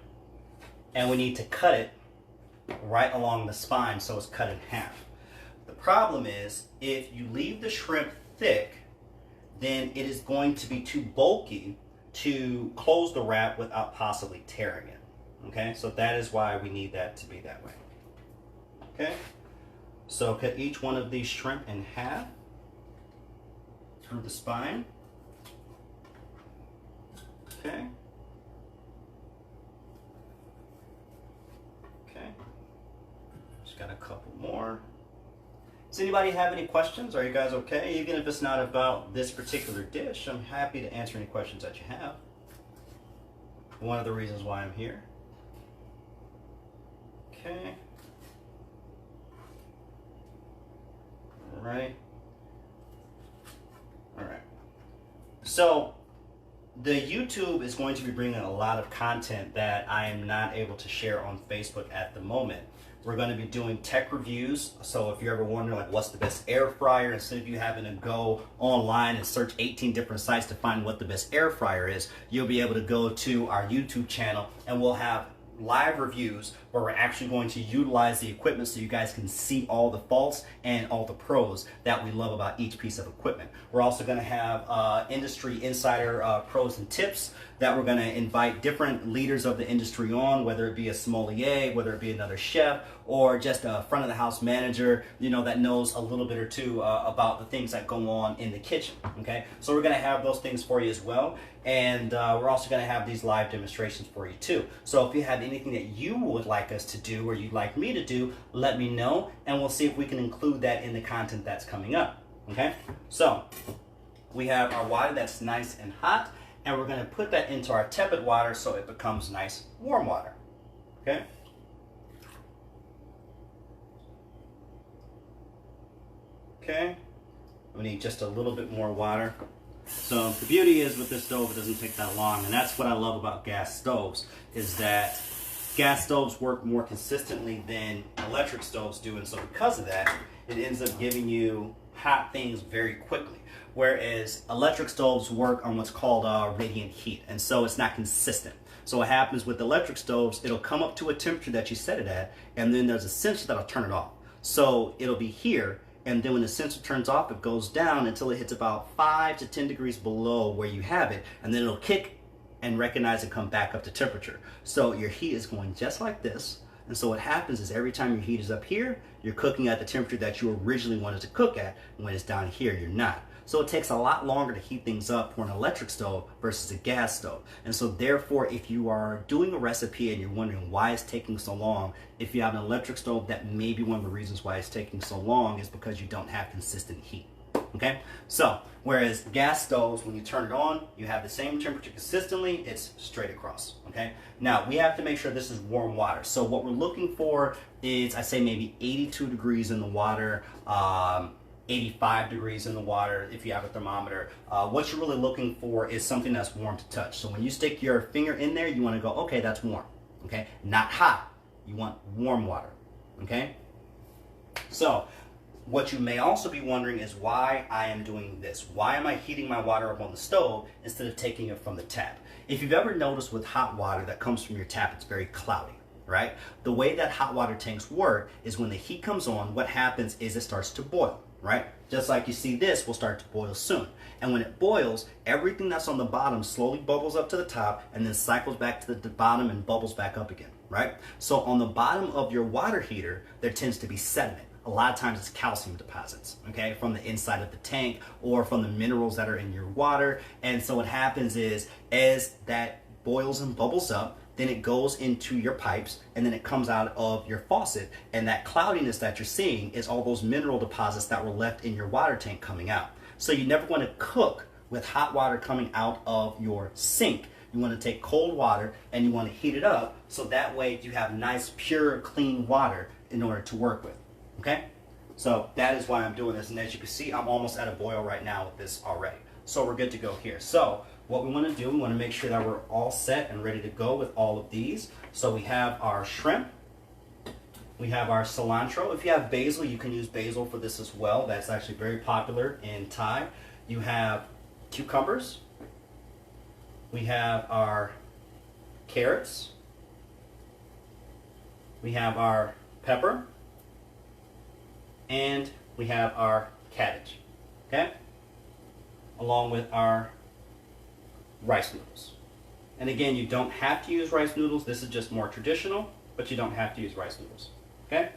[SPEAKER 1] and we need to cut it right along the spine so it's cut in half. The problem is, if you leave the shrimp thick, then it is going to be too bulky to close the wrap without possibly tearing it. Okay, so that is why we need that to be that way. Okay, so cut each one of these shrimp in half through the spine. Okay. Okay. Just got a couple more. Does anybody have any questions? Are you guys okay? Even if it's not about this particular dish, I'm happy to answer any questions that you have. One of the reasons why I'm here. Okay. All right. All right. So the YouTube is going to be bringing a lot of content that I am not able to share on Facebook at the moment. We're going to be doing tech reviews. So if you're ever wondering like what's the best air fryer, instead of you having to go online and search 18 different sites to find what the best air fryer is, you'll be able to go to our YouTube channel and we'll have live reviews where we're actually going to utilize the equipment so you guys can see all the faults and all the pros that we love about each piece of equipment. We're also going to have industry insider pros and tips that we're going to invite different leaders of the industry on, whether it be a sommelier, whether it be another chef, or just a front of the house manager, you know, that knows a little bit or two about the things that go on in the kitchen. Okay, so we're going to have those things for you as well. And we're also going to have these live demonstrations for you too. So if you have anything that you would like us to do or you'd like me to do, let me know and we'll see if we can include that in the content that's coming up. Okay, so we have our water that's nice and hot, and we're going to put that into our tepid water so it becomes nice warm water. Okay. Okay, we need just a little bit more water. So the beauty is with this stove, it doesn't take that long, and that's what I love about gas stoves, is that gas stoves work more consistently than electric stoves do, and so because of that, it ends up giving you hot things very quickly. Whereas electric stoves work on what's called radiant heat, and so it's not consistent. So what happens with electric stoves, it'll come up to a temperature that you set it at, and then there's a sensor that'll turn it off. So it'll be here, and then when the sensor turns off, it goes down until it hits about 5 to 10 degrees below where you have it, and then it'll kick and recognize and come back up to temperature. So your heat is going just like this. And so what happens is every time your heat is up here, you're cooking at the temperature that you originally wanted to cook at. And when it's down here, you're not. So it takes a lot longer to heat things up for an electric stove versus a gas stove. And so therefore, if you are doing a recipe and you're wondering why it's taking so long, if you have an electric stove, that may be one of the reasons why it's taking so long, is because you don't have consistent heat. Okay, so whereas gas stoves, when you turn it on, you have the same temperature consistently, it's straight across. Okay, now we have to make sure this is warm water. So what we're looking for is, I say maybe 82 degrees in the water, 85 degrees in the water if you have a thermometer. What you're really looking for is something that's warm to touch. So when you stick your finger in there, you want to go, okay, that's warm. Okay, not hot. You want warm water. Okay, so what you may also be wondering is why I am doing this. Why am I heating my water up on the stove instead of taking it from the tap? If you've ever noticed with hot water that comes from your tap, it's very cloudy, right? The way that hot water tanks work is when the heat comes on, what happens is it starts to boil, right? Just like you see this will start to boil soon. And when it boils, everything that's on the bottom slowly bubbles up to the top and then cycles back to the bottom and bubbles back up again, right? So on the bottom of your water heater, there tends to be sediment. A lot of times it's calcium deposits, okay, from the inside of the tank or from the minerals that are in your water. And so what happens is, as that boils and bubbles up, then it goes into your pipes, and then it comes out of your faucet. And that cloudiness that you're seeing is all those mineral deposits that were left in your water tank coming out. So you never want to cook with hot water coming out of your sink. You want to take cold water and you want to heat it up so that way you have nice, pure, clean water in order to work with. Okay? So that is why I'm doing this. And as you can see, I'm almost at a boil right now with this already. So we're good to go here. So what we want to do, we want to make sure that we're all set and ready to go with all of these. So we have our shrimp. We have our cilantro. If you have basil, you can use basil for this as well. That's actually very popular in Thai. You have cucumbers. We have our carrots. We have our pepper. And we have our cabbage, okay? Along with our rice noodles. And again, you don't have to use rice noodles. This is just more traditional, but you don't have to use rice noodles, okay?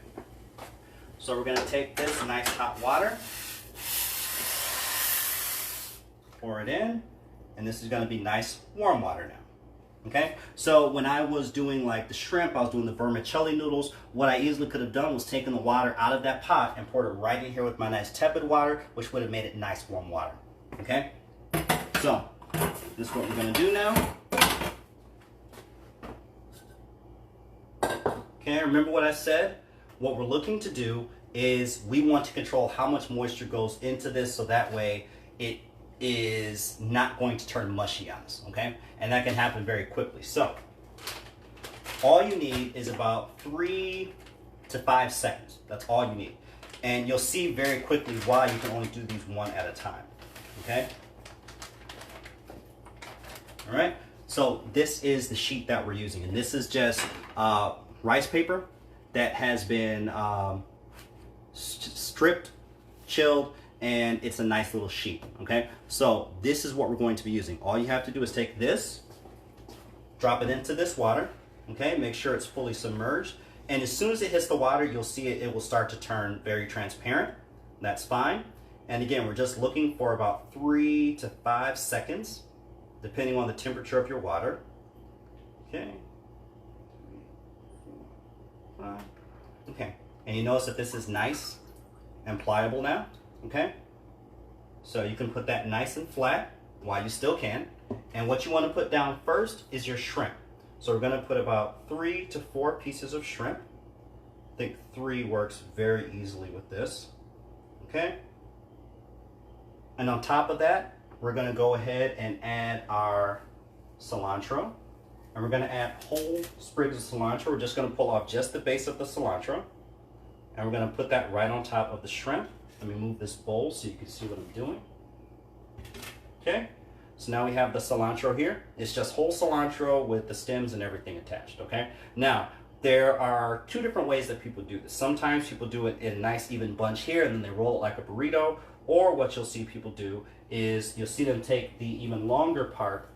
[SPEAKER 1] So we're gonna take this nice hot water, pour it in, and this is gonna be nice warm water now. Okay, so when I was doing like the shrimp, I was doing the vermicelli noodles, what I easily could have done was taken the water out of that pot and poured it right in here with my nice tepid water, which would have made it nice warm water. Okay, so this is what we're going to do now. Okay, remember what I said? What we're looking to do is we want to control how much moisture goes into this so that way it is not going to turn mushy on us, okay? And that can happen very quickly. So all you need is about 3 to 5 seconds. That's all you need. And you'll see very quickly why you can only do these one at a time, okay? All right, so this is the sheet that we're using, and this is just rice paper that has been stripped, chilled, and it's a nice little sheet, okay? So this is what we're going to be using. All you have to do is take this, drop it into this water, okay? Make sure it's fully submerged. And as soon as it hits the water, you'll see it will start to turn very transparent. That's fine. And again, we're just looking for about 3 to 5 seconds, depending on the temperature of your water. Okay. 3, 4, 5. Okay. And you notice that this is nice and pliable now. Okay, so you can put that nice and flat while you still can. And what you want to put down first is your shrimp. So we're going to put about 3 to 4 pieces of shrimp. I think 3 works very easily with this. Okay, and on top of that, we're going to go ahead and add our cilantro. And we're going to add whole sprigs of cilantro. We're just going to pull off just the base of the cilantro. And we're going to put that right on top of the shrimp. Let me move this bowl so you can see what I'm doing. Okay, so now we have the cilantro here. It's just whole cilantro with the stems and everything attached, okay? Now, there are 2 different ways that people do this. Sometimes people do it in a nice even bunch here and then they roll it like a burrito, or what you'll see people do is you'll see them take the even longer part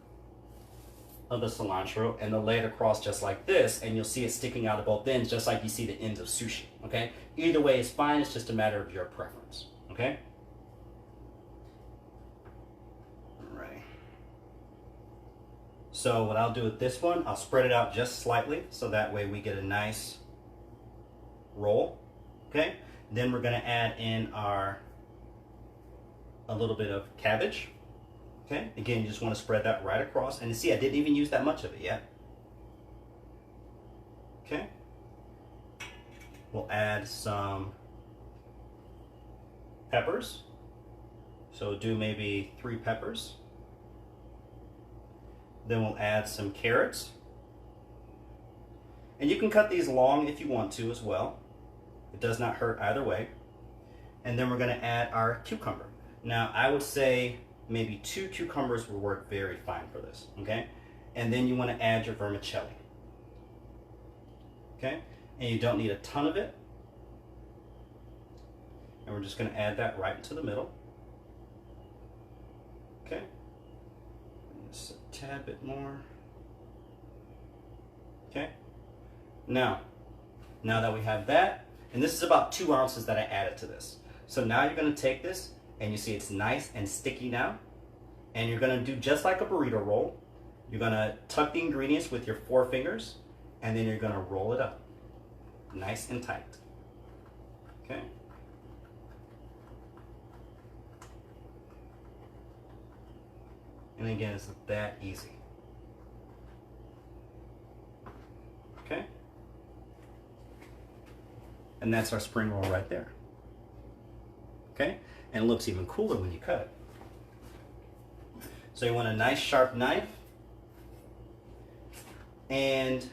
[SPEAKER 1] of the cilantro and they'll lay it across just like this, and you'll see it sticking out of both ends just like you see the ends of sushi, okay? Either way is fine, it's just a matter of your preference, okay? All right. So what I'll do with this one, I'll spread it out just slightly so that way we get a nice roll, okay? Then we're gonna add in a little bit of cabbage. Okay, again, you just want to spread that right across. And you see, I didn't even use that much of it yet. Okay. We'll add some peppers. So do maybe 3 peppers. Then we'll add some carrots. And you can cut these long if you want to as well. It does not hurt either way. And then we're going to add our cucumber. Now, I would say maybe 2 cucumbers will work very fine for this, okay? And then you want to add your vermicelli, okay? And you don't need a ton of it. And we're just going to add that right into the middle, okay? Just a tad bit more, okay? Now that we have that, and this is about 2 ounces that I added to this. So now you're going to take this, and you see it's nice and sticky now. And you're gonna do just like a burrito roll. You're gonna tuck the ingredients with your 4 fingers, and then you're gonna roll it up, nice and tight. Okay. And again, it's that easy. Okay. And that's our spring roll right there. Okay. And it looks even cooler when you cut it. So you want a nice sharp knife, and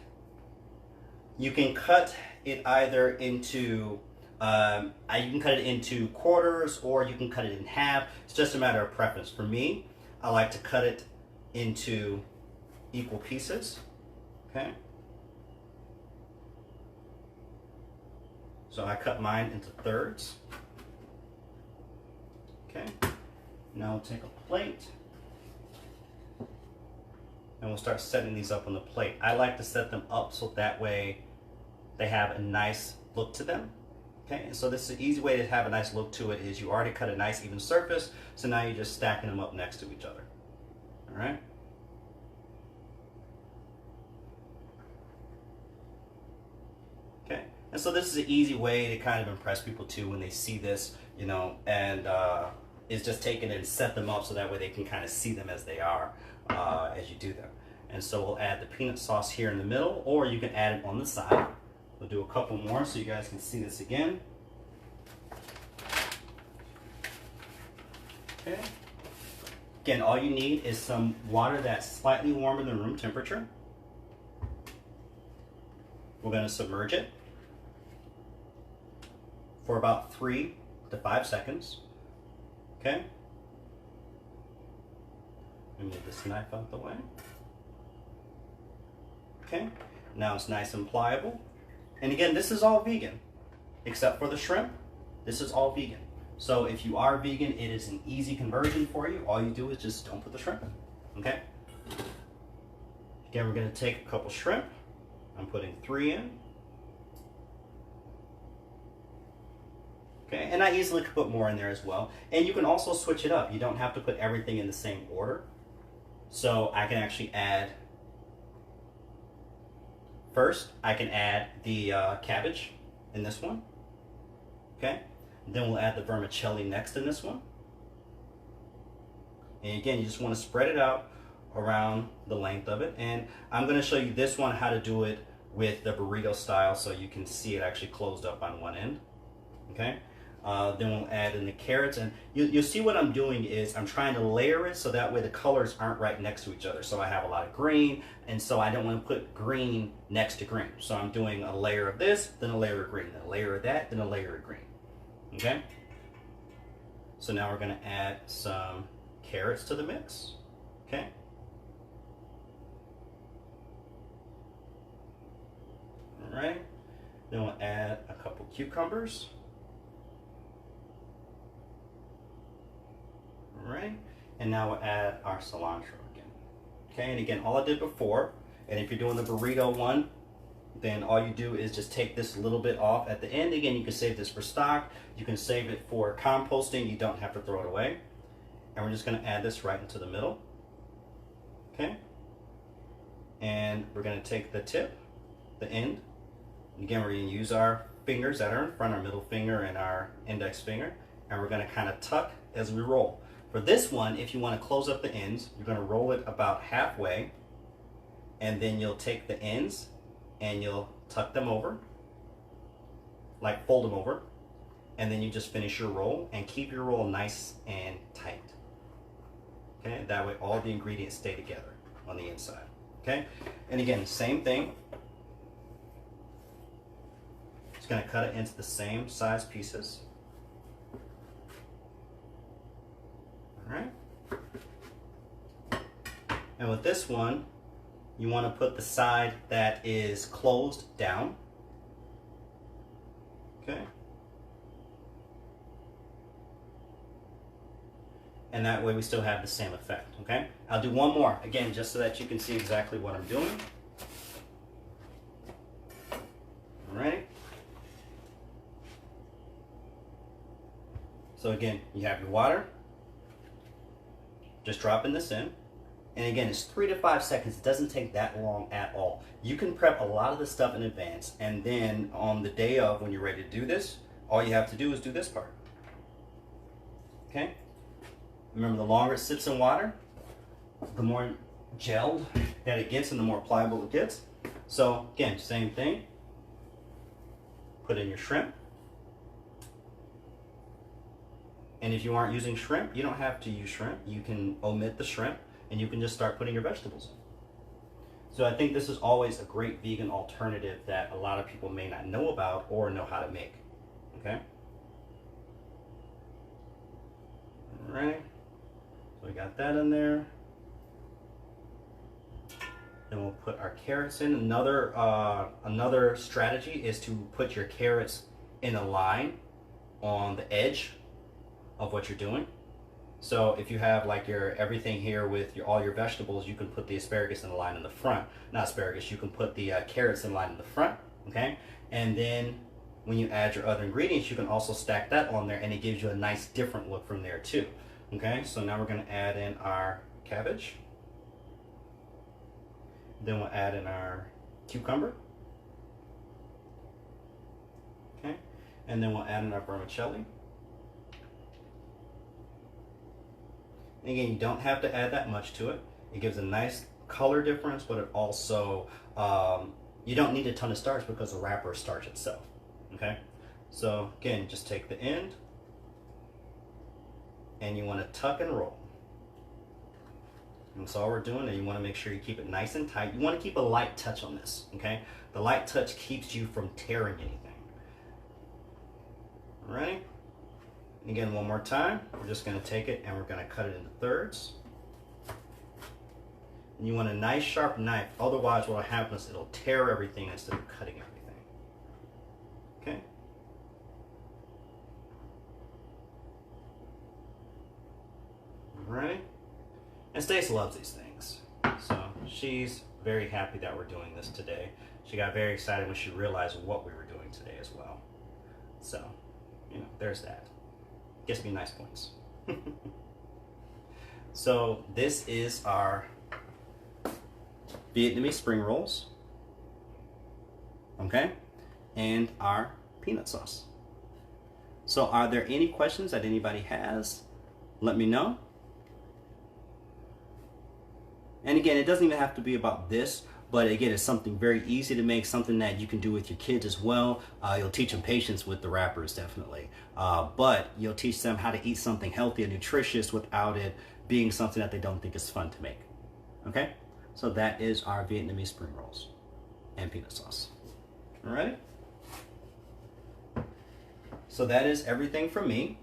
[SPEAKER 1] you can cut it either into you can cut it into quarters, or you can cut it in half. It's just a matter of preference. For me, I like to cut it into equal pieces. Okay. So I cut mine into thirds. Okay. Now we'll take a plate, and we'll start setting these up on the plate. I like to set them up so that way they have a nice look to them. Okay, and so this is an easy way to have a nice look to it is you already cut a nice even surface, so now you're just stacking them up next to each other. All right. Okay, and so this is an easy way to kind of impress people too when they see this, you know, and is just taking it and set them up so that way they can kind of see them as they are as you do them. And so we'll add the peanut sauce here in the middle, or you can add it on the side. We'll do a couple more so you guys can see this again. Okay. Again, all you need is some water that's slightly warmer than room temperature. We're going to submerge it for about 3 to 5 seconds. Okay. Let me move this knife out the way. Okay. Now it's nice and pliable. And again, this is all vegan, except for the shrimp. This is all vegan. So if you are vegan, it is an easy conversion for you. All you do is just don't put the shrimp in, okay? Again, we're gonna take a couple shrimp. I'm putting 3 in. Okay, and I easily could put more in there as well. And you can also switch it up. You don't have to put everything in the same order. So I can actually add, first, I can add the cabbage in this one, okay? Then we'll add the vermicelli next in this one. And again, you just want to spread it out around the length of it. And I'm going to show you this one, how to do it with the burrito style so you can see it actually closed up on one end, okay? Then we'll add in the carrots, and you'll see what I'm doing is I'm trying to layer it so that way the colors aren't right next to each other. So I have a lot of green, and so I don't want to put green next to green. So I'm doing a layer of this, then a layer of green, then a layer of that, then a layer of green. Okay? So now we're going to add some carrots to the mix. Okay? All right. Then we'll add a couple cucumbers. Right, and now we'll add our cilantro again. Okay, and again, all I did before, and if you're doing the burrito one, then all you do is just take this little bit off at the end. Again, you can save this for stock, you can save it for composting, you don't have to throw it away. And we're just going to add this right into the middle. Okay, and we're going to take the tip, the end, and again, we're going to use our fingers that are in front, our middle finger and our index finger, and we're going to kind of tuck as we roll. For this one, if you want to close up the ends, you're going to roll it about halfway, and then you'll take the ends and you'll tuck them over, like fold them over, and then you just finish your roll and keep your roll nice and tight. Okay, that way all the ingredients stay together on the inside. Okay, and again, same thing. Just going to cut it into the same size pieces. Alright, and with this one, you want to put the side that is closed down. Okay, and that way we still have the same effect. Okay, I'll do one more again just so that you can see exactly what I'm doing. Alright, so again, you have your water. Just dropping this in, And again, it's 3 to 5 seconds. It doesn't take that long at all. You can prep a lot of this stuff in advance, and then on the day of, when you're ready to do this, all you have to do is do this part. Okay? Remember, the longer it sits in water, the more gelled that it gets and the more pliable it gets. So again, same thing. Put in your shrimp. And if you aren't using shrimp, you don't have to use shrimp. You can omit the shrimp and you can just start putting your vegetables in. So I think this is always a great vegan alternative that a lot of people may not know about or know how to make. Okay? All right. So we got that in there. Then we'll put our carrots in. Another strategy is to put your carrots in a line on the edge of what you're doing. So if you have like your everything here with all your vegetables, you can put the asparagus in a line in the front. Not asparagus, you can put the carrots in a line in the front, okay? And then when you add your other ingredients, you can also stack that on there and it gives you a nice different look from there too, okay? So now we're gonna add in our cabbage. Then we'll add in our cucumber, okay? And then we'll add in our vermicelli. And again, you don't have to add that much to it. It gives a nice color difference, but it also, you don't need a ton of starch because the wrapper is starch itself, okay? So again, just take the end and you wanna tuck and roll. And that's all we're doing, and you wanna make sure you keep it nice and tight. You wanna keep a light touch on this, okay? The light touch keeps you from tearing anything. All right? And again, one more time, we're just gonna take it and we're gonna cut it into thirds. And you want a nice sharp knife, otherwise what will happen is it'll tear everything instead of cutting everything. Okay? All right? And Stace loves these things. So she's very happy that we're doing this today. She got very excited when she realized what we were doing today as well. So, you know, there's that. Gets me nice points. So this is our Vietnamese spring rolls, okay, and our peanut sauce. So are there any questions that anybody has? Let me know. And again, it doesn't even have to be about this, but again, it's something very easy to make, something that you can do with your kids as well. You'll teach them patience with the wrappers, definitely. But you'll teach them how to eat something healthy and nutritious without it being something that they don't think is fun to make. Okay? So that is our Vietnamese spring rolls and peanut sauce. All right? So that is everything from me.